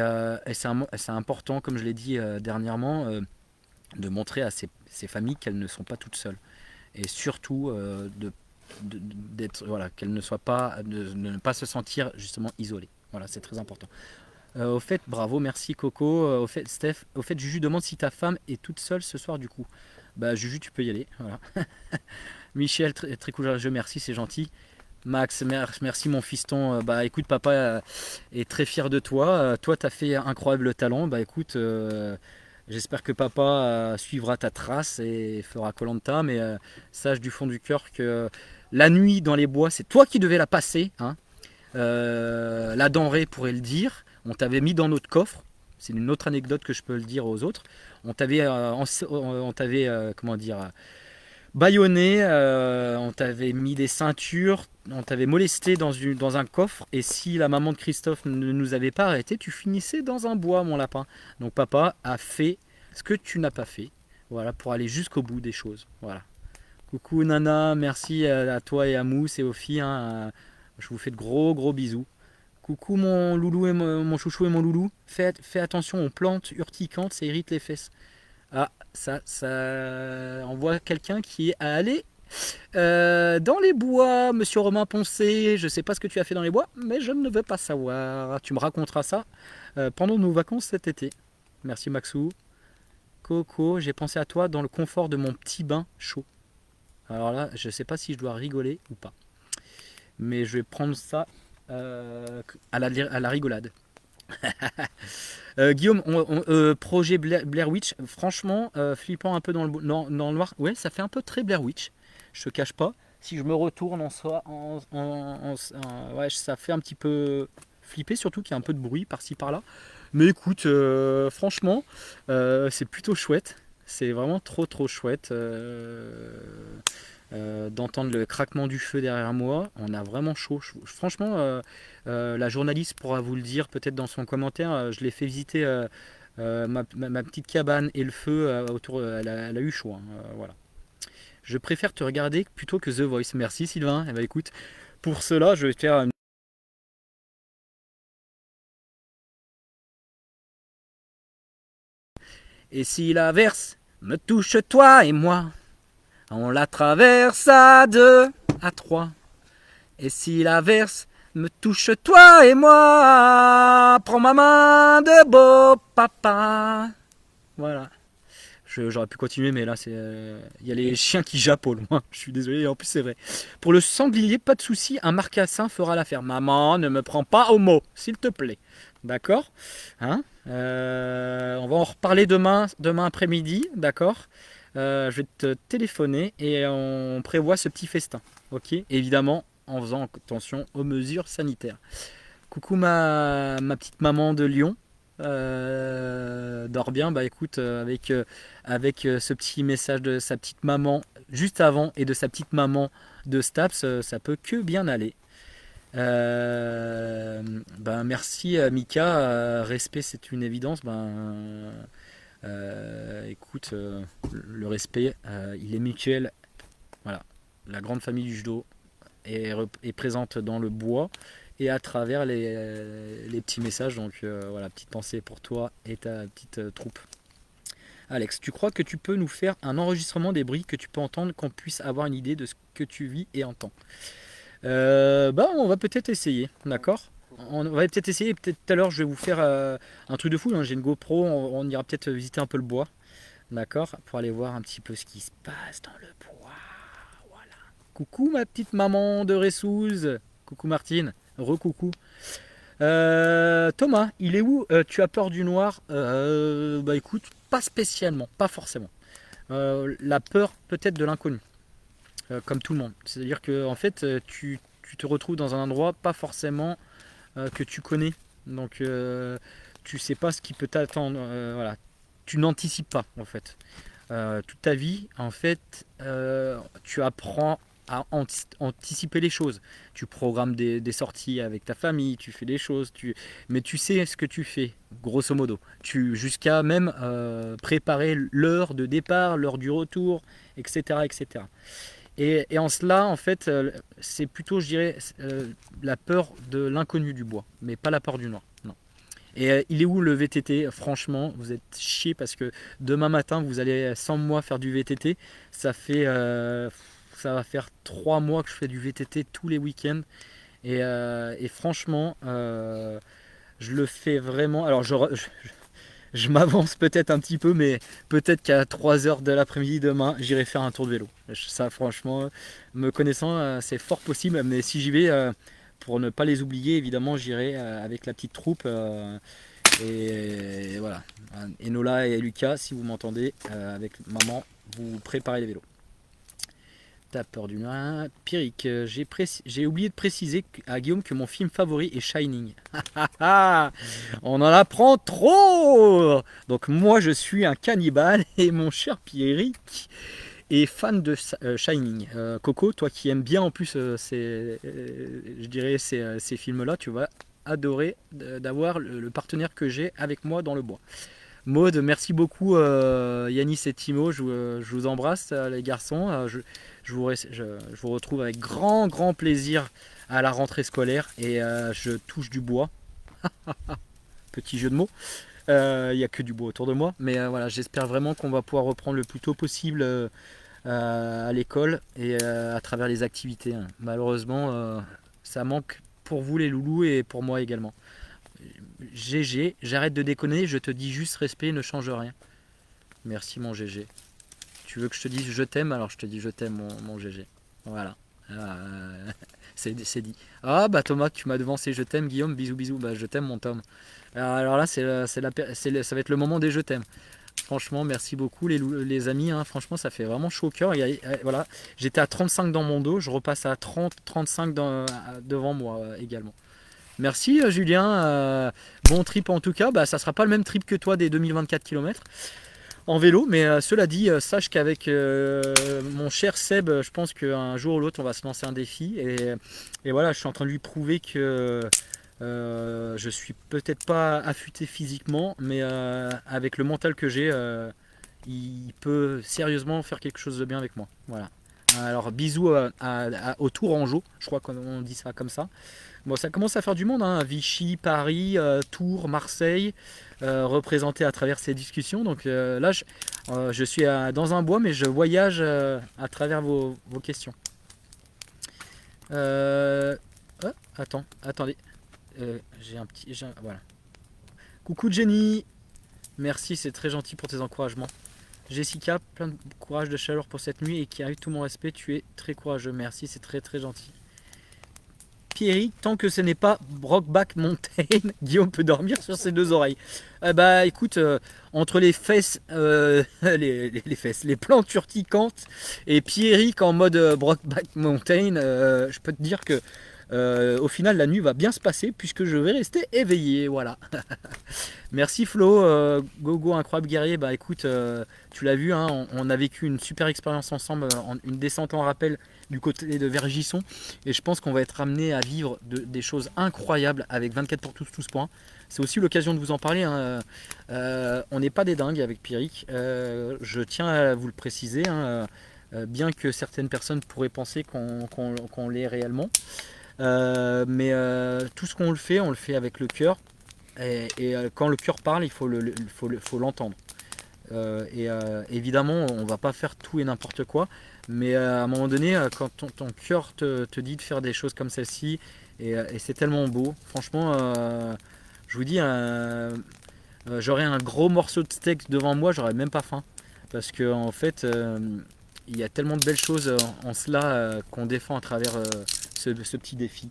c'est important, comme je l'ai dit dernièrement, de montrer à ces familles qu'elles ne sont pas toutes seules. Et surtout d'être, voilà, qu'elles ne soient pas, de ne pas se sentir justement isolées. Voilà, c'est très important. Au fait, bravo, merci Coco. Au fait, Steph, au fait, Juju demande si ta femme est toute seule ce soir du coup. Juju, tu peux y aller. Voilà. Michel, très cool, je merci, c'est gentil. Max, merci mon fiston. Écoute, papa est très fier de toi. Toi, tu as fait incroyable talent. Écoute, j'espère que papa suivra ta trace et fera Koh Lanta. Mais sache du fond du cœur que la nuit dans les bois, c'est toi qui devais la passer, hein. La denrée pourrait le dire. On t'avait mis dans notre coffre. C'est une autre anecdote que je peux le dire aux autres. On t'avait, comment dire, bâillonné, on t'avait mis des ceintures, on t'avait molesté dans un coffre. Et si la maman de Christophe ne nous avait pas arrêté, tu finissais dans un bois, mon lapin. Donc papa a fait ce que tu n'as pas fait. Voilà, pour aller jusqu'au bout des choses. Voilà. Coucou Nana, merci à toi et à Mousse et aux filles, hein. Je vous fais de gros bisous. Coucou mon loulou et mon chouchou et mon loulou. Fais attention aux plantes urticantes, ça irrite les fesses. Ah, ça on voit quelqu'un qui est allé dans les bois, monsieur Romain Poncé. Je sais pas ce que tu as fait dans les bois, mais je ne veux pas savoir. Tu me raconteras ça pendant nos vacances cet été. Merci Maxou. Coco, j'ai pensé à toi dans le confort de mon petit bain chaud. Alors là, je sais pas si je dois rigoler ou pas. Mais je vais prendre ça à la rigolade. Guillaume, projet Blair Witch, franchement, flippant un peu dans le noir. Ouais, ça fait un peu très Blair Witch, je te cache pas. Si je me retourne ouais, ça fait un petit peu flipper, surtout qu'il y a un peu de bruit par-ci par-là. Mais écoute, franchement, c'est plutôt chouette. C'est vraiment trop chouette d'entendre le craquement du feu derrière moi. On a vraiment chaud. Franchement, la journaliste pourra vous le dire peut-être dans son commentaire. Je l'ai fait visiter ma petite cabane et le feu autour. Elle a eu chaud, hein, voilà. Je préfère te regarder plutôt que The Voice. Merci Sylvain. Eh ben, écoute, pour cela, je vais faire une... Et si l'averse me touche toi et moi, on la traverse à deux, à trois. Et si l'averse me touche toi et moi, prends ma main de beau papa. Voilà. J'aurais pu continuer, mais là, il y a les chiens qui jappent au loin. Je suis désolé, en plus, c'est vrai. Pour le sanglier, pas de souci, un marcassin fera l'affaire. Maman, ne me prends pas au mot, s'il te plaît. D'accord, hein, on va en reparler demain après-midi, d'accord. Je vais te téléphoner et on prévoit ce petit festin. Ok, évidemment, en faisant attention aux mesures sanitaires. Coucou ma petite maman de Lyon. Dors bien, bah écoute, avec ce petit message de sa petite maman juste avant et de sa petite maman de Staps, ça peut que bien aller. Ben merci Mika, respect c'est une évidence. Écoute, le respect, il est mutuel. Voilà, la grande famille du judo est présente dans le bois et à travers les petits messages. Donc voilà, petite pensée pour toi et ta petite troupe. Alex, tu crois que tu peux nous faire un enregistrement des bruits que tu peux entendre, qu'on puisse avoir une idée de ce que tu vis et entends? On va peut-être essayer, d'accord. On va peut-être essayer, peut-être tout à l'heure je vais vous faire un truc de fou, hein. J'ai une GoPro, on ira peut-être visiter un peu le bois, d'accord, pour aller voir un petit peu ce qui se passe dans le bois. Voilà. Coucou ma petite maman de Ressouze, coucou Martine, recoucou. Thomas, il est où tu as peur du noir? Bah écoute, pas spécialement, pas forcément. La peur peut-être de l'inconnu. Comme tout le monde. C'est-à-dire que en fait, tu te retrouves dans un endroit pas forcément que tu connais. Donc tu sais pas ce qui peut t'attendre. Voilà. Tu n'anticipes pas en fait. Toute ta vie, en fait, tu apprends à anticiper les choses. Tu programmes des sorties avec ta famille, tu fais des choses, mais tu sais ce que tu fais, grosso modo. Jusqu'à même préparer l'heure de départ, l'heure du retour, etc. etc. Et en cela, en fait, c'est plutôt, je dirais, la peur de l'inconnu du bois, mais pas la peur du noir. Non. Et il est où le VTT? Franchement, vous êtes chiés parce que demain matin, vous allez sans moi faire du VTT. Ça va faire 3 mois que je fais du VTT tous les week-ends. Et franchement, je le fais vraiment. Alors, je m'avance peut-être un petit peu, mais peut-être qu'à 3 heures de l'après-midi demain, j'irai faire un tour de vélo. Ça, franchement, me connaissant, c'est fort possible. Mais si j'y vais, pour ne pas les oublier, évidemment, j'irai avec la petite troupe. Et voilà. Enola et Lucas, si vous m'entendez, avec maman, vous préparez les vélos. T'as peur du noir. Pierrick, j'ai oublié de préciser à Guillaume que mon film favori est Shining. On en apprend trop. Donc moi je suis un cannibale et mon cher Pierrick est fan de Shining. Coco, toi qui aimes bien en plus je dirais ces films-là, tu vas adorer d'avoir le partenaire que j'ai avec moi dans le bois. Maud, merci beaucoup Yanis et Timo, je vous embrasse les garçons. Je vous retrouve avec grand plaisir à la rentrée scolaire et je touche du bois. Petit jeu de mots. Il n'y a que du bois autour de moi, mais voilà, j'espère vraiment qu'on va pouvoir reprendre le plus tôt possible à l'école et à travers les activités. Malheureusement, ça manque pour vous les loulous et pour moi également. GG, j'arrête de déconner, je te dis juste respect, ne change rien. Merci mon GG. Tu veux que je te dise je t'aime, alors je te dis je t'aime mon GG. Voilà. C'est dit. Ah bah Thomas, tu m'as devancé, je t'aime Guillaume, bisous. Bah je t'aime mon Tom. Alors là, ça va être le moment des je t'aime. Franchement, merci beaucoup les amis. Hein. Franchement, ça fait vraiment chaud au cœur. Voilà. J'étais à 35 dans mon dos, je repasse à 30, 35 devant moi également. Merci Julien, bon trip en tout cas, ça sera pas le même trip que toi des 2024 km en vélo, mais cela dit, sache qu'avec mon cher Seb, je pense qu'un jour ou l'autre on va se lancer un défi et voilà, je suis en train de lui prouver que je suis peut-être pas affûté physiquement, mais avec le mental que j'ai, il peut sérieusement faire quelque chose de bien avec moi. Voilà. Alors bisous au Tourangeau, je crois qu'on dit ça comme ça. Bon, ça commence à faire du monde, hein. Vichy, Paris, Tours, Marseille, représentés à travers ces discussions. Donc là, je suis dans un bois, mais je voyage à travers vos questions. Attendez. Voilà. Coucou Jenny, merci, c'est très gentil pour tes encouragements. Jessica, plein de courage, de chaleur pour cette nuit et qui arrive tout mon respect, tu es très courageux, merci, c'est très très gentil. Pierrick, tant que ce n'est pas Brokeback Mountain, Guillaume peut dormir sur ses deux oreilles. Écoute, entre les fesses, les fesses, les plantes urticantes et Pierrick en mode Brokeback Mountain, je peux te dire que au final la nuit va bien se passer puisque je vais rester éveillé, voilà. Merci Flo, Gogo incroyable guerrier, écoute, tu l'as vu, hein, on a vécu une super expérience ensemble, une descente en rappel du côté de Vergisson, et je pense qu'on va être amené à vivre des choses incroyables avec 24 pour tous points. C'est aussi l'occasion de vous en parler, hein. On n'est pas des dingues avec Pierrick, je tiens à vous le préciser, hein, bien que certaines personnes pourraient penser qu'on l'est réellement. Mais tout ce qu'on le fait, on le fait avec le cœur. Et quand le cœur parle, il faut l'entendre. Évidemment, on va pas faire tout et n'importe quoi. Mais à un moment donné, quand ton cœur te dit de faire des choses comme celle-ci, et c'est tellement beau. Franchement, je vous dis, j'aurais un gros morceau de steak devant moi, j'aurais même pas faim. Parce que en fait, il y a tellement de belles choses en cela qu'on défend à travers ce petit défi.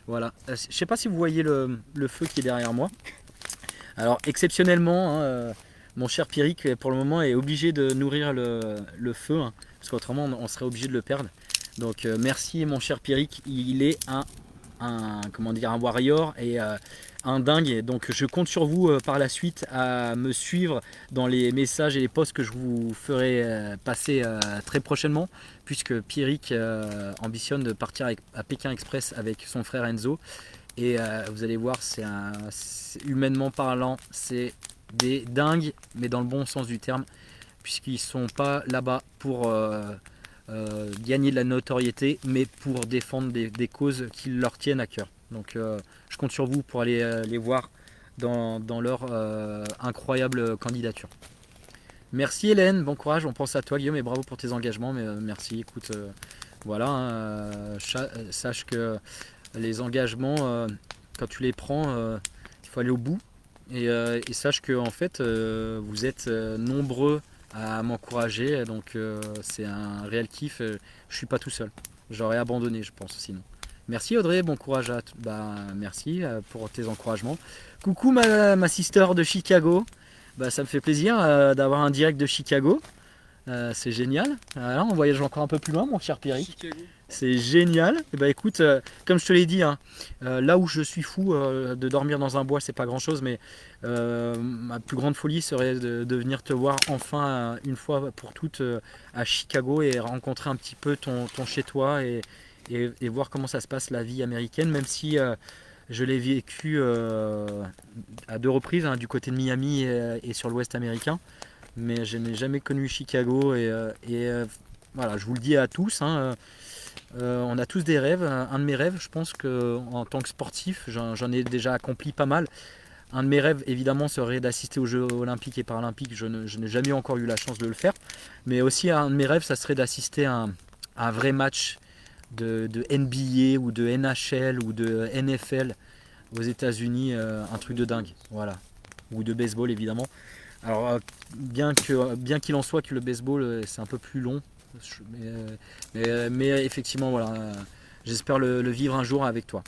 Voilà. Je ne sais pas si vous voyez le feu qui est derrière moi. Alors exceptionnellement, hein, mon cher Pierrick pour le moment est obligé de nourrir le feu, hein, parce qu'autrement on serait obligé de le perdre. Donc merci mon cher Pierrick, il est un warrior et un dingue. Et donc je compte sur vous par la suite à me suivre dans les messages et les posts que je vous ferai passer très prochainement, puisque Pierrick ambitionne de partir à Pékin Express avec son frère Enzo. Et vous allez voir, humainement parlant, c'est des dingues, mais dans le bon sens du terme, puisqu'ils sont pas là-bas pour gagner de la notoriété, mais pour défendre des causes qui leur tiennent à cœur. Donc je compte sur vous pour aller les voir dans leur incroyable candidature. Merci Hélène, bon courage, on pense à toi Guillaume et bravo pour tes engagements. Mais merci, écoute, voilà, hein, sache que les engagements, quand tu les prends, il faut aller au bout. Et sache que en fait, vous êtes nombreux à m'encourager, donc c'est un réel kiff. Je suis pas tout seul, j'aurais abandonné, je pense, sinon. Merci Audrey, bon courage à merci pour tes encouragements. Coucou ma sister de Chicago, ça me fait plaisir d'avoir un direct de Chicago. C'est génial. Alors, on voyage encore un peu plus loin, mon cher Pierrick. C'est génial. Et écoute, comme je te l'ai dit, hein, là où je suis fou de dormir dans un bois, c'est pas grand chose, mais ma plus grande folie serait de venir te voir enfin une fois pour toutes à Chicago et rencontrer un petit peu ton chez toi et voir comment ça se passe la vie américaine, même si je l'ai vécu à deux reprises, hein, du côté de Miami et sur l'ouest américain. Mais je n'ai jamais connu Chicago et voilà, je vous le dis à tous, hein, on a tous des rêves. Un de mes rêves, je pense qu'en tant que sportif, j'en ai déjà accompli pas mal. Un de mes rêves, évidemment, serait d'assister aux Jeux Olympiques et Paralympiques. Je n'ai jamais encore eu la chance de le faire. Mais aussi, un de mes rêves, ça serait d'assister à un vrai match de NBA ou de NHL ou de NFL aux États-Unis, un truc de dingue. Voilà. Ou de baseball, évidemment. Alors, bien qu'il en soit que le baseball, c'est un peu plus long. Mais effectivement, voilà. J'espère le vivre un jour avec toi.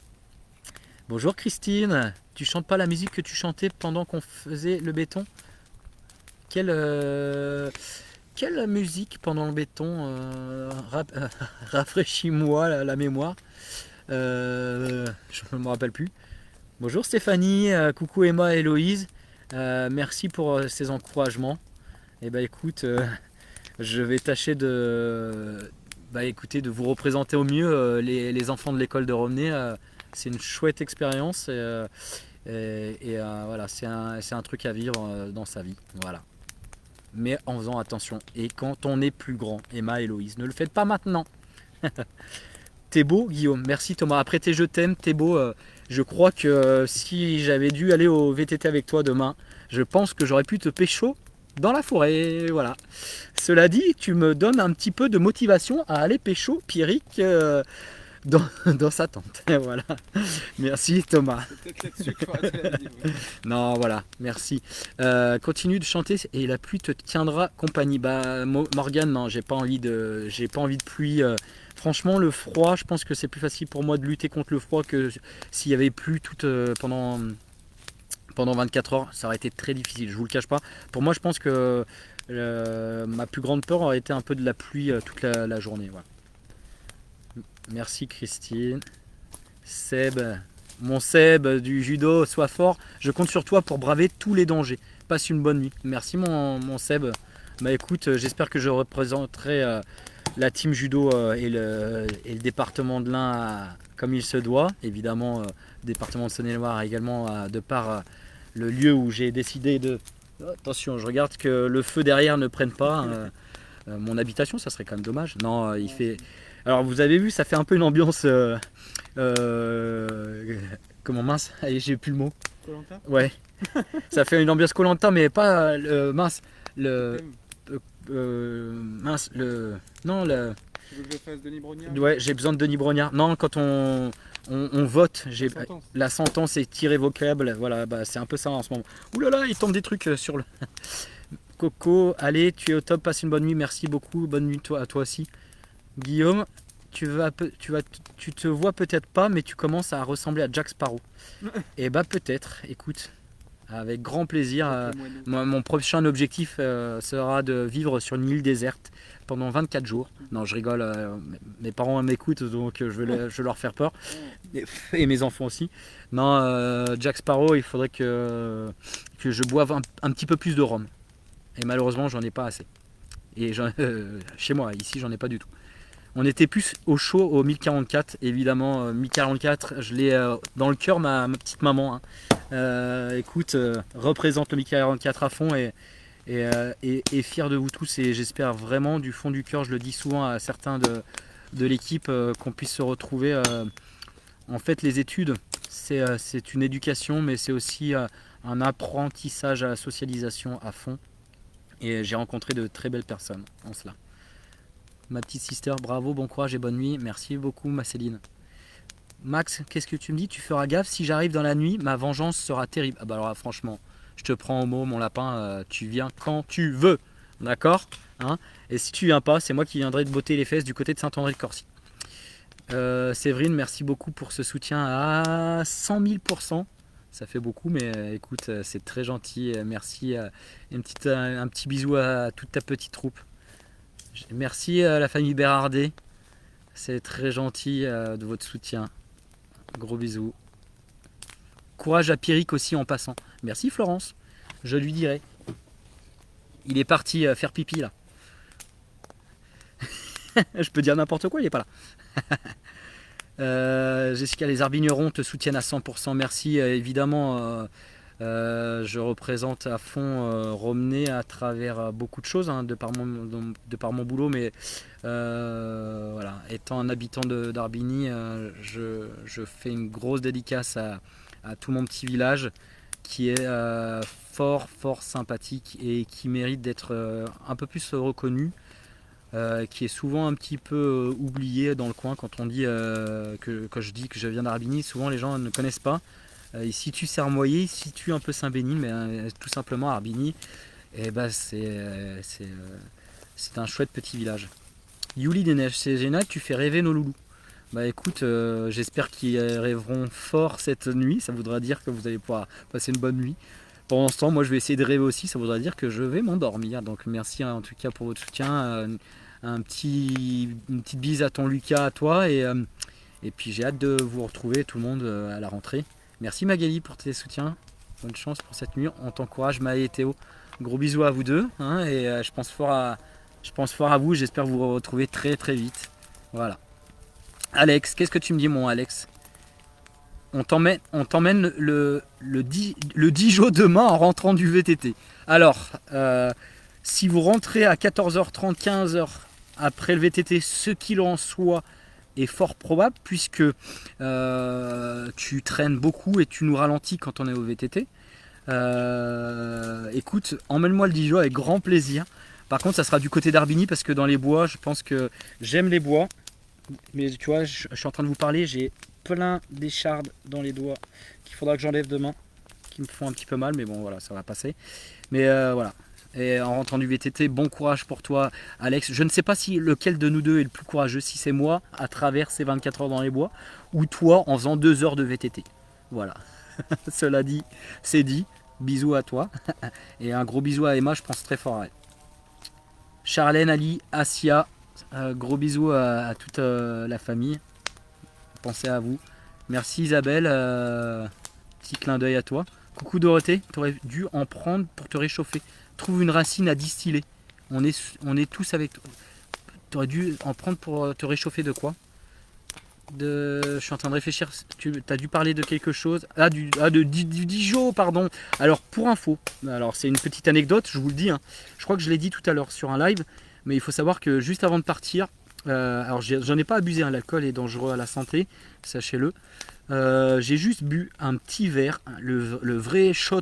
Bonjour Christine, tu chantes pas la musique que tu chantais pendant qu'on faisait le béton? Quelle musique pendant le béton? Rafraîchis-moi la mémoire. Je ne me rappelle plus. Bonjour Stéphanie, coucou Emma et Héloïse. Merci pour ces encouragements. Et bah écoute, je vais tâcher de vous représenter au mieux les enfants de l'école de Romney. C'est une chouette expérience voilà, c'est un truc à vivre dans sa vie. Voilà. Mais en faisant attention. Et quand on est plus grand, Emma et Héloïse, ne le faites pas maintenant. T'es beau, Guillaume. Merci Thomas. Après tes je t'aime, t'es beau. Je crois que si j'avais dû aller au VTT avec toi demain, je pense que j'aurais pu te pécho dans la forêt. Voilà. Cela dit, tu me donnes un petit peu de motivation à aller pécho Pierrick dans sa tente. Voilà. Merci Thomas. C'est peut-être là-dessus qu'il faut arrêter la vidéo. Non, voilà, merci. Continue de chanter et la pluie te tiendra compagnie. Bah, Morgane, non, j'ai pas envie de pluie. Franchement, le froid, je pense que c'est plus facile pour moi de lutter contre le froid que s'il y avait plu pendant 24 heures. Ça aurait été très difficile, je vous le cache pas. Pour moi, je pense que ma plus grande peur aurait été un peu de la pluie toute la journée. Voilà. Merci Christine. Seb, mon Seb du judo, sois fort. Je compte sur toi pour braver tous les dangers. Passe une bonne nuit. Merci mon Seb. Bah écoute, j'espère que je représenterai la team judo et le département de l'Ain comme il se doit. Évidemment, le département de Saône-et-Loire également, de par le lieu où j'ai décidé de... Attention, je regarde que le feu derrière ne prenne pas. Mon habitation, ça serait quand même dommage. Non, il fait... Alors vous avez vu, ça fait un peu une ambiance... comment mince, allez, j'ai plus le mot. Koh-Lanta. Ouais, ça fait une ambiance Koh-Lanta, mais pas mince, le mince, non, Tu veux que je fasse Denis Brognard? ouais, j'ai besoin de Denis Brognard. Non, quand on vote, Sentence. la sentence est irrévocable. Voilà, bah, c'est un peu ça en ce moment. Ouh là là, il tombe des trucs sur le Coco. Allez, tu es au top, passe une bonne nuit, merci beaucoup, bonne nuit à toi aussi. Guillaume, tu te vois peut-être pas, mais tu commences à ressembler à Jack Sparrow. Et bah peut-être, écoute, avec grand plaisir. Mon prochain objectif sera de vivre sur une île déserte pendant 24 jours. Non, je rigole, mes parents m'écoutent, donc je vais leur faire peur. Et mes enfants aussi. Non, Jack Sparrow, il faudrait que je boive un petit peu plus de rhum. Et malheureusement, j'en ai pas assez. Et chez moi, ici, j'en ai pas du tout. On était plus au chaud au 1044, évidemment 1044, je l'ai dans le cœur, ma petite maman. Hein. Écoute, représente le 1044 à fond et fier de vous tous et j'espère vraiment du fond du cœur, je le dis souvent à certains de l'équipe, qu'on puisse se retrouver. En fait, les études, c'est une éducation, mais c'est aussi un apprentissage à la socialisation à fond. Et j'ai rencontré de très belles personnes en cela. Ma petite sister, bravo, bon courage et bonne nuit. Merci beaucoup, ma Céline. Max, qu'est-ce que tu me dis? Tu feras gaffe, si j'arrive dans la nuit, ma vengeance sera terrible. Ah bah alors là, franchement, je te prends au mot, mon lapin, tu viens quand tu veux. D'accord, hein? Et si tu viens pas, c'est moi qui viendrai te botter les fesses du côté de Saint-André-de-Corcy. Séverine, merci beaucoup pour ce soutien à 100 000%. Ça fait beaucoup, mais écoute, c'est très gentil. Merci. Un petit bisou à toute ta petite troupe. Merci à la famille Bérardet. C'est très gentil de votre soutien. Gros bisous. Courage à Pierrick aussi en passant. Merci Florence. Je lui dirai. Il est parti faire pipi là. Je peux dire n'importe quoi, il n'est pas là. Jessica, les Arbignerons te soutiennent à 100%. Merci. Évidemment, je représente à fond Romney à travers beaucoup de choses, hein, de par mon boulot, mais voilà, étant un habitant d'Arbigny, je fais une grosse dédicace à tout mon petit village qui est fort sympathique et qui mérite d'être un peu plus reconnu. Qui est souvent un petit peu oublié dans le coin quand on dit quand je dis que je viens d'Arbigny, souvent les gens ne connaissent pas. Il situe Sermoyer, il situe un peu Saint-Bénigne, mais tout simplement Arbigny, et bah, c'est un chouette petit village. Yuli des Neiges, c'est génial, tu fais rêver nos loulous. Bah écoute, j'espère qu'ils rêveront fort cette nuit, ça voudra dire que vous allez pouvoir passer une bonne nuit. Pendant ce temps, moi je vais essayer de rêver aussi, ça voudra dire que je vais m'endormir. Donc merci en tout cas pour votre soutien. Une petite bise à ton Lucas, à toi, et puis j'ai hâte de vous retrouver tout le monde à la rentrée. Merci Magali pour tes soutiens. Bonne chance pour cette nuit. On t'encourage Maë et Théo. Gros bisous à vous deux. Hein, et je pense fort à vous. J'espère vous retrouver très très vite. Voilà. Alex, qu'est-ce que tu me dis mon Alex? On t'emmène le 10 jours demain en rentrant du VTT. Alors, si vous rentrez à 14h30, 15h après le VTT, ce qu'il en soit est fort probable puisque tu traînes beaucoup et tu nous ralentis quand on est au VTT. Écoute, emmène-moi le 10 jours avec grand plaisir. Par contre, ça sera du côté d'Arbigny parce que dans les bois, je pense que j'aime les bois. Mais tu vois, je suis en train de vous parler, j'ai plein d'échardes dans les doigts qu'il faudra que j'enlève demain, qui me font un petit peu mal, mais bon voilà, ça va passer. Mais voilà. Et en rentrant du VTT, bon courage pour toi, Alex. Je ne sais pas si lequel de nous deux est le plus courageux, si c'est moi à travers ces 24 heures dans les bois, ou toi en faisant 2 heures de VTT. Voilà. Cela dit, c'est dit. Bisous à toi. Et un gros bisou à Emma, je pense très fort à elle. Charlène, Ali, Asia, gros bisous à toute la famille. Pensez à vous. Merci Isabelle. Petit clin d'œil à toi. Coucou Dorothée, tu aurais dû en prendre pour te réchauffer. Trouve une racine à distiller. On est tous avec toi. Tu aurais dû en prendre pour te réchauffer de quoi? Je suis en train de réfléchir. Tu as dû parler de quelque chose. De Dijon, pardon. Alors pour info, alors c'est une petite anecdote, je vous le dis. Hein. Je crois que je l'ai dit tout à l'heure sur un live, mais il faut savoir que juste avant de partir, alors j'en ai pas abusé, hein, l'alcool est dangereux à la santé, sachez-le. J'ai juste bu un petit verre, le vrai shot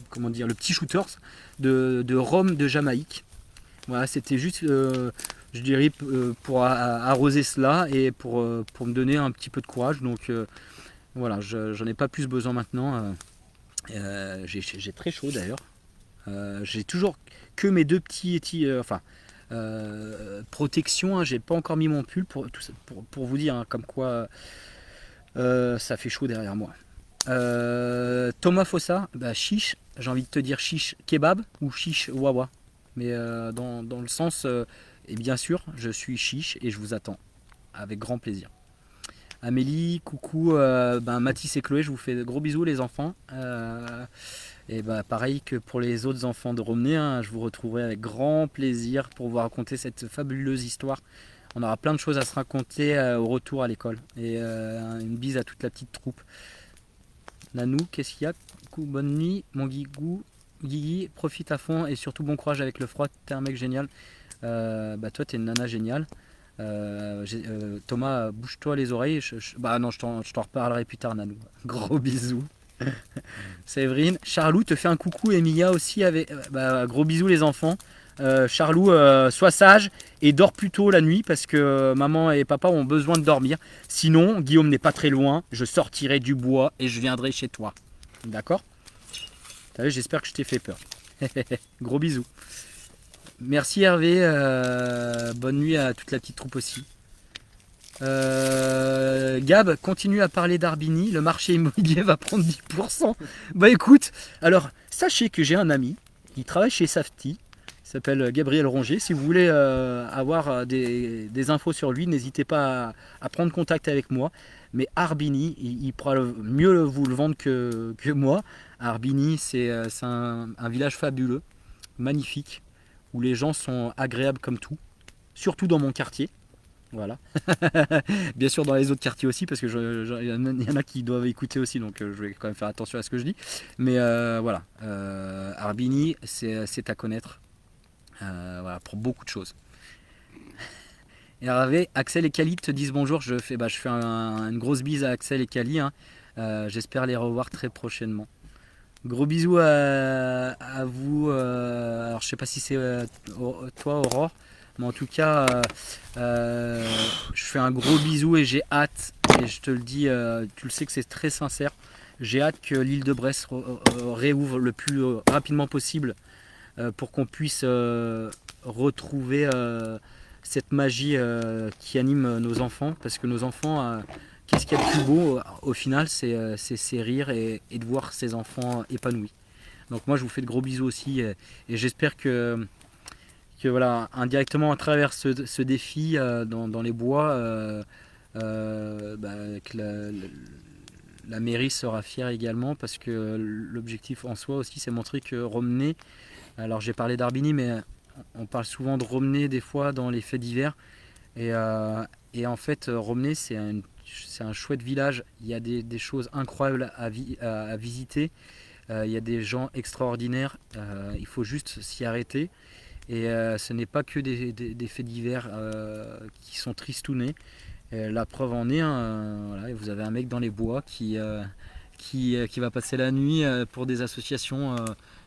comment dire, le petit shooters de rhum de Jamaïque. Voilà, c'était juste, je dirais, pour arroser cela et pour me donner un petit peu de courage. Donc voilà, j'en ai pas plus besoin maintenant. J'ai très chaud d'ailleurs. J'ai toujours que mes deux petits protection, hein, j'ai pas encore mis mon pull pour vous dire, hein, comme quoi ça fait chaud derrière moi. Thomas Fossa, bah, chiche, j'ai envie de te dire chiche kebab ou chiche wawa. Mais dans le sens, et bien sûr, je suis chiche et je vous attends avec grand plaisir. Amélie, coucou, Mathis et Chloé, je vous fais de gros bisous les enfants. Et bah, pareil que pour les autres enfants de Romney, hein, je vous retrouverai avec grand plaisir pour vous raconter cette fabuleuse histoire. On aura plein de choses à se raconter au retour à l'école. Et une bise à toute la petite troupe. Nanou, qu'est-ce qu'il y a? Coucou, bonne nuit, mon Guigou. Guigui, profite à fond et surtout bon courage avec le froid, t'es un mec génial. Bah toi t'es une nana géniale. Thomas, bouge-toi les oreilles. Bah non, je t'en reparlerai plus tard, Nanou. Gros bisous. Séverine, Charlou te fait un coucou, Emilia aussi avec. Gros bisous les enfants. Charlou, sois sage et dors plus tôt la nuit parce que maman et papa ont besoin de dormir. Sinon, Guillaume n'est pas très loin. Je sortirai du bois et je viendrai chez toi. D'accord? J'espère que je t'ai fait peur. Gros bisous. Merci Hervé. Bonne nuit à toute la petite troupe aussi. Gab, continue à parler d'Arbigny. Le marché immobilier va prendre 10%. Bah écoute, alors sachez que j'ai un ami qui travaille chez Safety. Il s'appelle Gabriel Rongier. Si vous voulez avoir des infos sur lui, n'hésitez pas à prendre contact avec moi. Mais Arbigny, il pourra mieux vous le vendre que moi. Arbigny, c'est un village fabuleux, magnifique, où les gens sont agréables comme tout, surtout dans mon quartier. Voilà. Bien sûr dans les autres quartiers aussi, parce que il y en a qui doivent écouter aussi, donc je vais quand même faire attention à ce que je dis. Mais voilà, Arbigny, c'est à connaître, voilà, pour beaucoup de choses. Et Hervé, Axel et Cali te disent bonjour. Je fais une grosse bise à Axel et Cali. Hein. J'espère les revoir très prochainement. Gros bisous à vous. Alors je sais pas si c'est toi Aurore, mais en tout cas je fais un gros bisou et j'ai hâte, et je te le dis, tu le sais que c'est très sincère, j'ai hâte que l'île de Brest réouvre le plus rapidement possible pour qu'on puisse retrouver cette magie qui anime nos enfants, parce que nos enfants, qu'est-ce qu'il y a de plus beau au final, c'est rire et de voir ces enfants épanouis. Donc moi je vous fais de gros bisous aussi, et j'espère que voilà, indirectement à travers ce défi dans les bois, avec la mairie sera fière également parce que l'objectif en soi aussi c'est montrer que Romney, alors j'ai parlé d'Arbigny mais on parle souvent de Romney des fois dans les faits divers et, et en fait Romney c'est un chouette village, il y a des choses incroyables à visiter, il y a des gens extraordinaires, il faut juste s'y arrêter et ce n'est pas que des faits divers qui sont tristounés. La preuve en est, hein, voilà, vous avez un mec dans les bois qui va passer la nuit pour des associations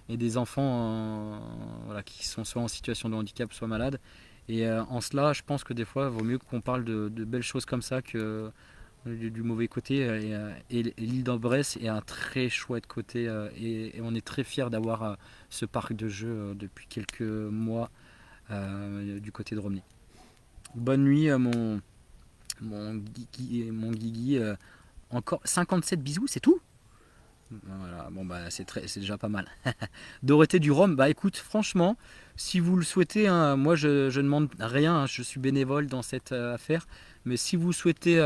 et des enfants voilà, qui sont soit en situation de handicap, soit malades. Et en cela, je pense que des fois, il vaut mieux qu'on parle de belles choses comme ça que du mauvais côté. Et l'île d'Ambresse est un très chouette côté et on est très fiers d'avoir ce parc de jeux depuis quelques mois du côté de Romney. Bonne nuit, mon Guigui, encore 57 bisous, c'est tout. Voilà, bon bah c'est déjà pas mal. Dorothée du Rhum, bah écoute, franchement, si vous le souhaitez, hein, moi je ne demande rien, hein, je suis bénévole dans cette affaire, mais si vous souhaitez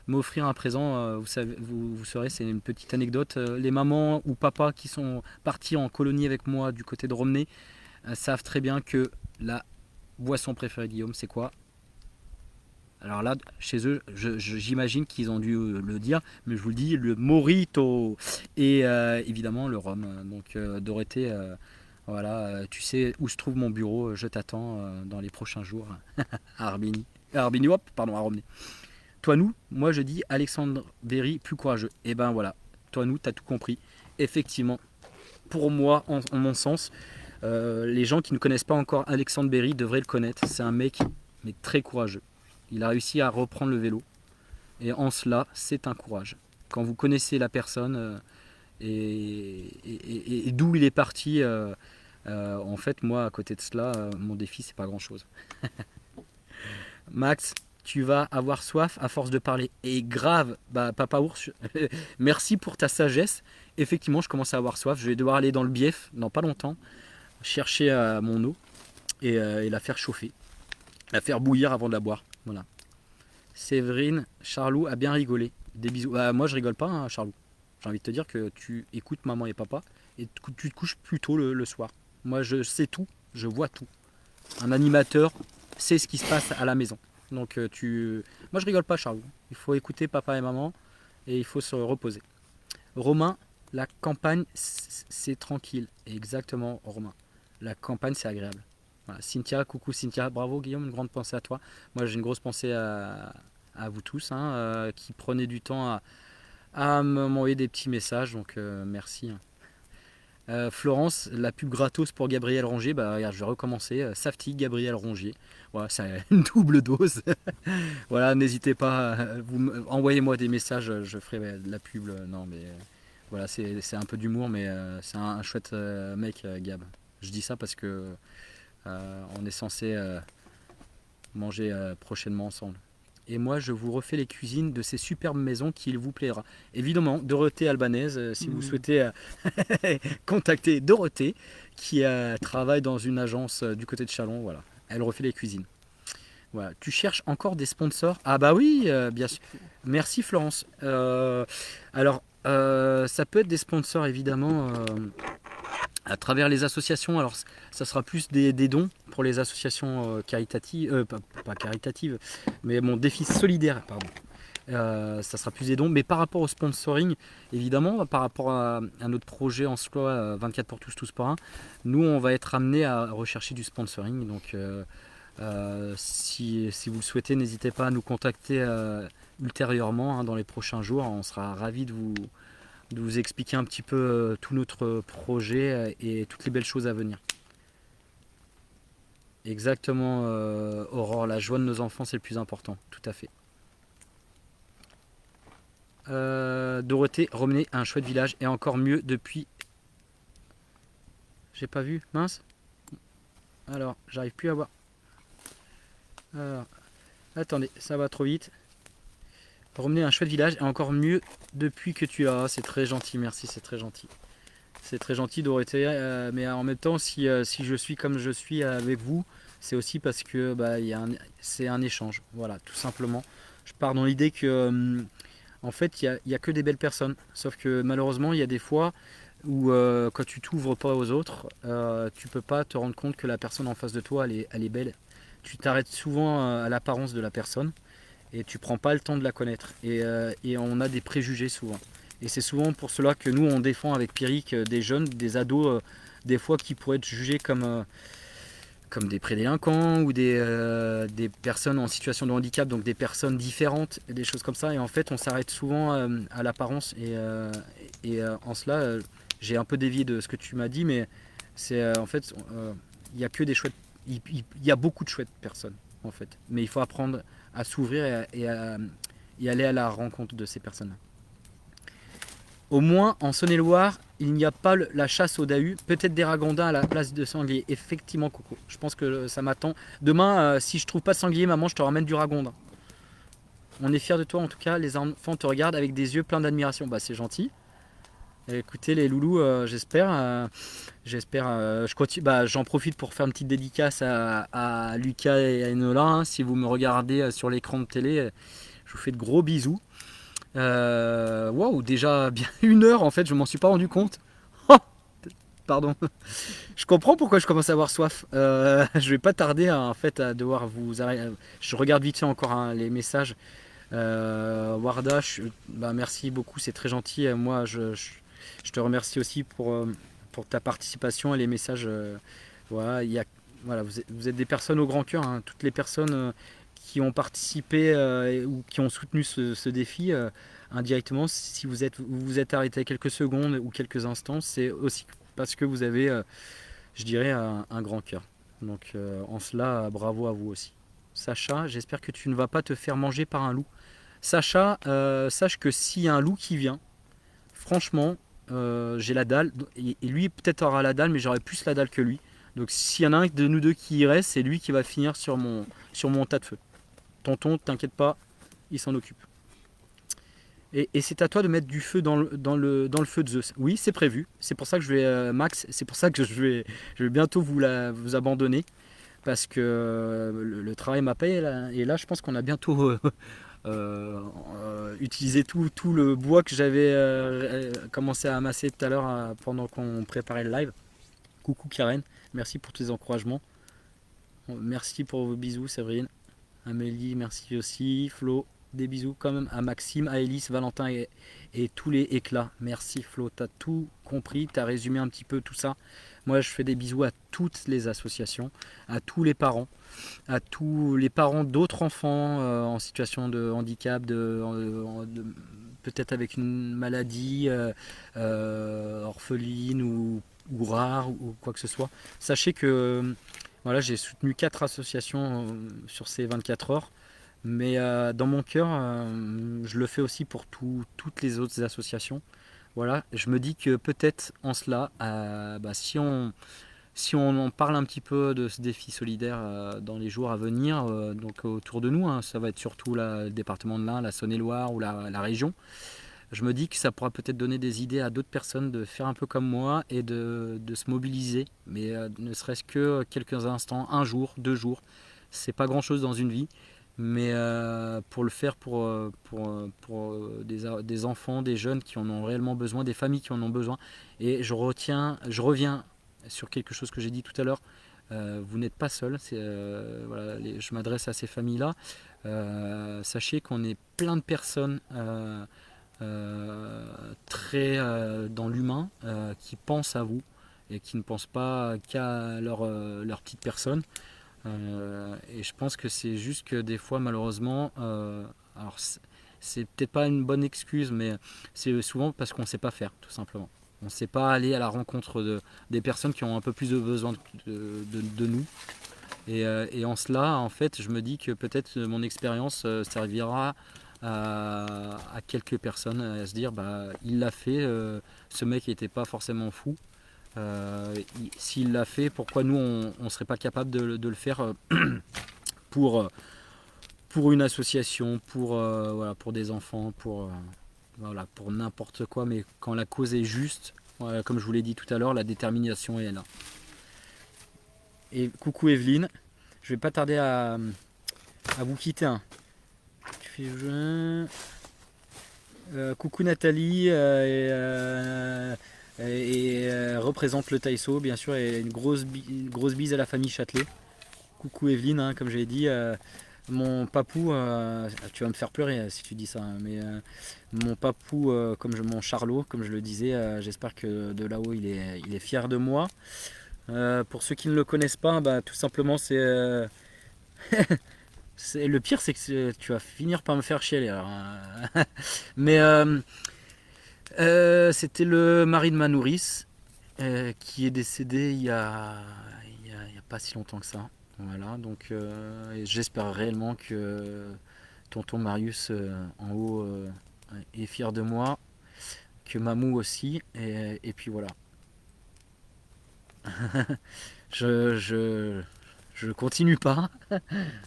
m'offrir un présent, vous saurez, c'est une petite anecdote. Les mamans ou papas qui sont partis en colonie avec moi du côté de Romney savent très bien que la boisson préférée de Guillaume, c'est quoi? Alors là, chez eux, j'imagine qu'ils ont dû le dire, mais je vous le dis, le Morito et évidemment le rhum. Donc Dorothée, voilà, tu sais où se trouve mon bureau, je t'attends dans les prochains jours à Arbigny. À Arbigny, hop, pardon, à Romney. Toi, nous, moi je dis Alexandre Berry, plus courageux. Et ben voilà, toi, nous, t'as tout compris. Effectivement, pour moi, en mon sens, les gens qui ne connaissent pas encore Alexandre Berry devraient le connaître. C'est un mec, mais très courageux. Il a réussi à reprendre le vélo. Et en cela, c'est un courage. Quand vous connaissez la personne et d'où il est parti, en fait, moi, à côté de cela, mon défi, c'est pas grand-chose. Max, tu vas avoir soif à force de parler. Et grave, bah, Papa Ours, merci pour ta sagesse. Effectivement, je commence à avoir soif. Je vais devoir aller dans le bief, dans pas longtemps, chercher mon eau et la faire chauffer. La faire bouillir avant de la boire. Voilà. Séverine, Charlot a bien rigolé. Des bisous. Moi, je rigole pas, hein, Charlot. J'ai envie de te dire que tu écoutes maman et papa et tu te couches plus tôt le soir. Moi, je sais tout, je vois tout. Un animateur sait ce qui se passe à la maison. Donc, moi, je rigole pas, Charlot. Il faut écouter papa et maman et il faut se reposer. Romain, la campagne, c'est tranquille. Exactement, Romain. La campagne, c'est agréable. Voilà. Cynthia, coucou Cynthia, bravo Guillaume, une grande pensée à toi. Moi j'ai une grosse pensée à vous tous hein, qui prenez du temps à m'envoyer des petits messages, donc merci. Florence, la pub gratos pour Gabriel Rongier, bah regarde, je vais recommencer. Safety, Gabriel Rongier, voilà, c'est une double dose. Voilà, n'hésitez pas, envoyez-moi des messages, je ferai de la pub. Non mais voilà, c'est un peu d'humour, mais c'est un chouette mec, Gab. Je dis ça parce que on est censé manger prochainement ensemble. Et moi, je vous refais les cuisines de ces superbes maisons qu'il vous plaira. Évidemment, Dorothée Albanaise, si vous souhaitez contacter Dorothée, qui travaille dans une agence du côté de Chalon, voilà. Elle refait les cuisines. Voilà. Tu cherches encore des sponsors? Ah bah oui, bien sûr. Merci Florence. Alors, ça peut être des sponsors évidemment à travers les associations. Alors ça sera plus des dons pour les associations caritatives, pas caritatives, mais mon défi solidaire, pardon. Ça sera plus des dons, mais par rapport au sponsoring, évidemment, par rapport à notre projet en soi 24 pour tous, tous pour un, nous on va être amené à rechercher du sponsoring. Donc si vous le souhaitez, n'hésitez pas à nous contacter ultérieurement hein, dans les prochains jours. On sera ravis de vous expliquer un petit peu tout notre projet et toutes les belles choses à venir. Exactement, Aurore, la joie de nos enfants, c'est le plus important, tout à fait. Dorothée, Romney, un chouette village, et encore mieux depuis... J'ai pas vu, mince. Alors, j'arrive plus à voir. Alors, attendez, ça va trop vite. Romney, un chouette village, et encore mieux depuis que tu as... C'est très gentil, merci, c'est très gentil. C'est très gentil Dorothée, mais en même temps, si je suis comme je suis avec vous, c'est aussi parce que c'est un échange, voilà, tout simplement. Je pars dans l'idée que, en fait, il y a que des belles personnes. Sauf que malheureusement, il y a des fois où quand tu t'ouvres pas aux autres, tu peux pas te rendre compte que la personne en face de toi, elle est belle. Tu t'arrêtes souvent à l'apparence de la personne et tu prends pas le temps de la connaître. Et on a des préjugés souvent. Et c'est souvent pour cela que nous, on défend avec Pierrick des jeunes, des ados, des fois qui pourraient être jugés comme des prédélinquants ou des personnes en situation de handicap, donc des personnes différentes, des choses comme ça. Et en fait, on s'arrête souvent à l'apparence. En cela, j'ai un peu dévié de ce que tu m'as dit, mais c'est en fait, il y a que des chouettes, il y a beaucoup de chouettes personnes, en fait. Mais il faut apprendre à s'ouvrir et aller à la rencontre de ces personnes-là. Au moins, en Saône-et-Loire, il n'y a pas la chasse au Dahu. Peut-être des ragondins à la place de sanglier. Effectivement, Coco. Je pense que ça m'attend. Demain, si je trouve pas de sanglier, maman, je te ramène du ragondin. On est fiers de toi, en tout cas. Les enfants te regardent avec des yeux pleins d'admiration. Bah, c'est gentil. Écoutez, les loulous, je continue. Bah, j'en profite pour faire une petite dédicace à Lucas et à Enola. Hein. Si vous me regardez sur l'écran de télé, je vous fais de gros bisous. Waouh, déjà bien 1 heure en fait, je m'en suis pas rendu compte. Oh, pardon. Je comprends pourquoi je commence à avoir soif. Je vais pas tarder en fait à devoir vous arrêter. Je regarde vite fait encore hein, les messages. Warda, bah, merci beaucoup, c'est très gentil. Moi, je te remercie aussi pour ta participation et les messages. Voilà, voilà, vous êtes des personnes au grand cœur. Hein. Toutes les personnes qui ont participé ou qui ont soutenu ce défi indirectement, si vous vous êtes arrêté quelques secondes ou quelques instants, c'est aussi parce que vous avez, je dirais, un grand cœur. Donc en cela, bravo à vous aussi. Sacha, j'espère que tu ne vas pas te faire manger par un loup. Sacha, sache que s'il y a un loup qui vient, franchement, j'ai la dalle. Et lui peut-être aura la dalle, mais j'aurai plus la dalle que lui. Donc s'il y en a un de nous deux qui y reste, c'est lui qui va finir sur mon tas de feu. Tonton, t'inquiète pas, il s'en occupe. Et c'est à toi de mettre du feu dans le feu de Zeus. Oui, c'est prévu. C'est pour ça que je vais, Max, c'est pour ça que je vais bientôt vous abandonner. Parce que le travail m'appelle. Et là, je pense qu'on a bientôt utilisé tout le bois que j'avais commencé à amasser tout à l'heure pendant qu'on préparait le live. Coucou Karen, merci pour tes encouragements. Merci pour vos bisous, Séverine. Amélie, merci aussi. Flo, des bisous quand même à Maxime, à Elise, Valentin et tous les éclats. Merci Flo, t'as tout compris, t'as résumé un petit peu tout ça. Moi je fais des bisous à toutes les associations, à tous les parents d'autres enfants en situation de handicap, peut-être avec une maladie orpheline ou rare ou quoi que ce soit. Sachez que voilà, j'ai soutenu 4 associations sur ces 24 heures. Mais dans mon cœur, je le fais aussi pour toutes les autres associations. Voilà, je me dis que peut-être en cela, si on en parle un petit peu de ce défi solidaire dans les jours à venir, donc autour de nous, hein, ça va être surtout le département de l'Ain, la Saône-et-Loire ou la région, je me dis que ça pourra peut-être donner des idées à d'autres personnes de faire un peu comme moi et de se mobiliser, mais ne serait-ce que quelques instants, un jour, 2 jours, c'est pas grand-chose dans une vie. Mais pour le faire pour des enfants, des jeunes qui en ont réellement besoin, des familles qui en ont besoin. Et je reviens sur quelque chose que j'ai dit tout à l'heure. Vous n'êtes pas seul. Voilà, je m'adresse à ces familles-là. Sachez qu'on est plein de personnes très dans l'humain qui pensent à vous et qui ne pensent pas qu'à leur petite personne. Et je pense que c'est juste que des fois malheureusement alors c'est peut-être pas une bonne excuse, mais c'est souvent parce qu'on ne sait pas faire tout simplement. On ne sait pas aller à la rencontre des personnes qui ont un peu plus de besoin de nous. Et en cela, en fait, je me dis que peut-être mon expérience servira à quelques personnes à se dire bah il l'a fait, ce mec n'était pas forcément fou. S'il l'a fait, pourquoi nous on ne serait pas capable de le faire pour une association, voilà, pour des enfants, voilà, pour n'importe quoi, mais quand la cause est juste, voilà, comme je vous l'ai dit tout à l'heure, la détermination est là. Et coucou Evelyne, je vais pas tarder à vous quitter. Hein. Coucou Nathalie représente le Taïso bien sûr et une grosse bise à la famille Châtelet. Coucou Evelyne, hein, comme j'ai dit, mon papou, tu vas me faire pleurer si tu dis ça, hein, mais mon papou, mon Charlot, comme je le disais, j'espère que de là-haut il est fier de moi. Pour ceux qui ne le connaissent pas, bah, tout simplement le pire c'est que tu vas finir par me faire chialer. Alors, mais c'était le mari de ma nourrice qui est décédé il y a pas si longtemps que ça. Voilà, donc et j'espère réellement que tonton Marius en haut est fier de moi, que Mamou aussi, et puis voilà. je, je, je continue pas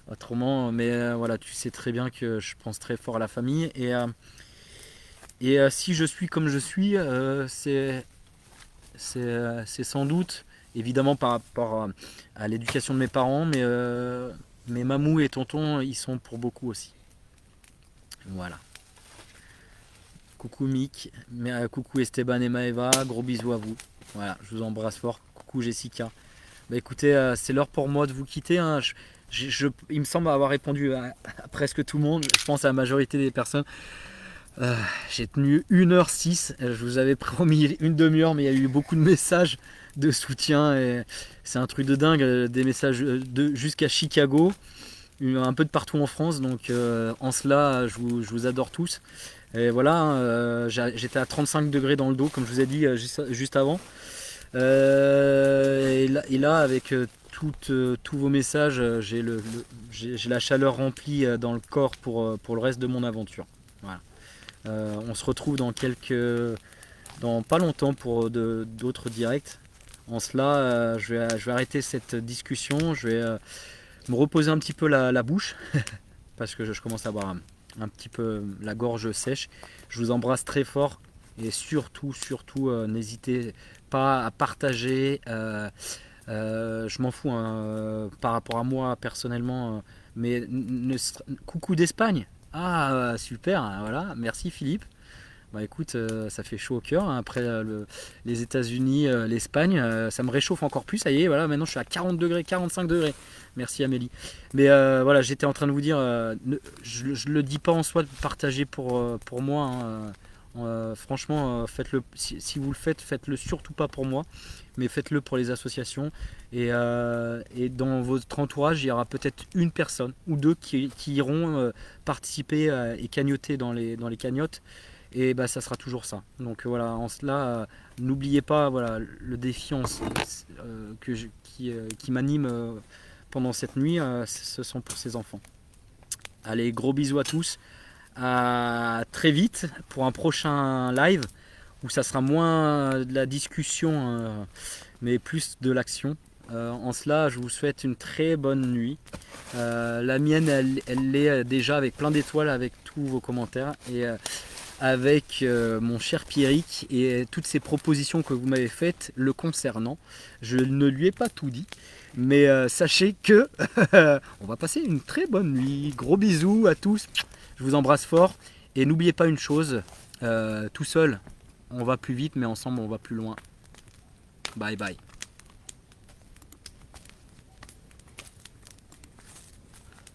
autrement, mais voilà, tu sais très bien que je pense très fort à la famille, et si je suis comme je suis, c'est sans doute évidemment par rapport à l'éducation de mes parents, mais Mamou et tonton, ils sont pour beaucoup aussi. Voilà. Coucou Mick, coucou Esteban et Maeva, gros bisous à vous. Voilà, je vous embrasse fort. Coucou Jessica. Bah écoutez, c'est l'heure pour moi de vous quitter, hein. Il me semble avoir répondu à presque tout le monde, je pense à la majorité des personnes. J'ai tenu 1h06, je vous avais promis une demi-heure, mais il y a eu beaucoup de messages de soutien et c'est un truc de dingue, des messages jusqu'à Chicago, un peu de partout en France, donc en cela je vous adore tous. Et voilà, hein, j'étais à 35 degrés dans le dos, comme je vous ai dit juste avant. Et là, avec tous vos messages, j'ai la chaleur remplie dans le corps pour le reste de mon aventure. Voilà. On se retrouve dans pas longtemps pour d'autres directs. En cela, je vais arrêter cette discussion. Je vais me reposer un petit peu la bouche parce que je commence à avoir un petit peu la gorge sèche. Je vous embrasse très fort et surtout, n'hésitez pas à partager. Je m'en fous hein, par rapport à moi personnellement, mais coucou d'Espagne. Ah super, voilà, merci Philippe. Bah écoute, ça fait chaud au cœur, hein. Après les États-Unis, l'Espagne, ça me réchauffe encore plus. Ça y est, voilà, maintenant je suis à 40 degrés, 45 degrés. Merci Amélie. Mais voilà, j'étais en train de vous dire, je le dis pas en soi de partager pour moi, hein. Franchement, faites-le. Si vous le faites, faites-le surtout pas pour moi, mais faites-le pour les associations. Et dans votre entourage, il y aura peut-être une personne ou deux qui iront participer et cagnoter dans les cagnottes. Et bah, ça sera toujours ça. Donc voilà, en cela, n'oubliez pas voilà, le défi qui m'anime pendant cette nuit, ce sont pour ces enfants. Allez, gros bisous à tous. À très vite pour un prochain live où ça sera moins de la discussion mais plus de l'action. En cela, je vous souhaite une très bonne nuit. La mienne, elle l'est déjà avec plein d'étoiles, avec tous vos commentaires et avec mon cher Pierrick et toutes ces propositions que vous m'avez faites le concernant. Je ne lui ai pas tout dit, mais sachez que on va passer une très bonne nuit. Gros bisous à tous. Je vous embrasse fort et n'oubliez pas une chose, tout seul on va plus vite mais ensemble on va plus loin. Bye bye.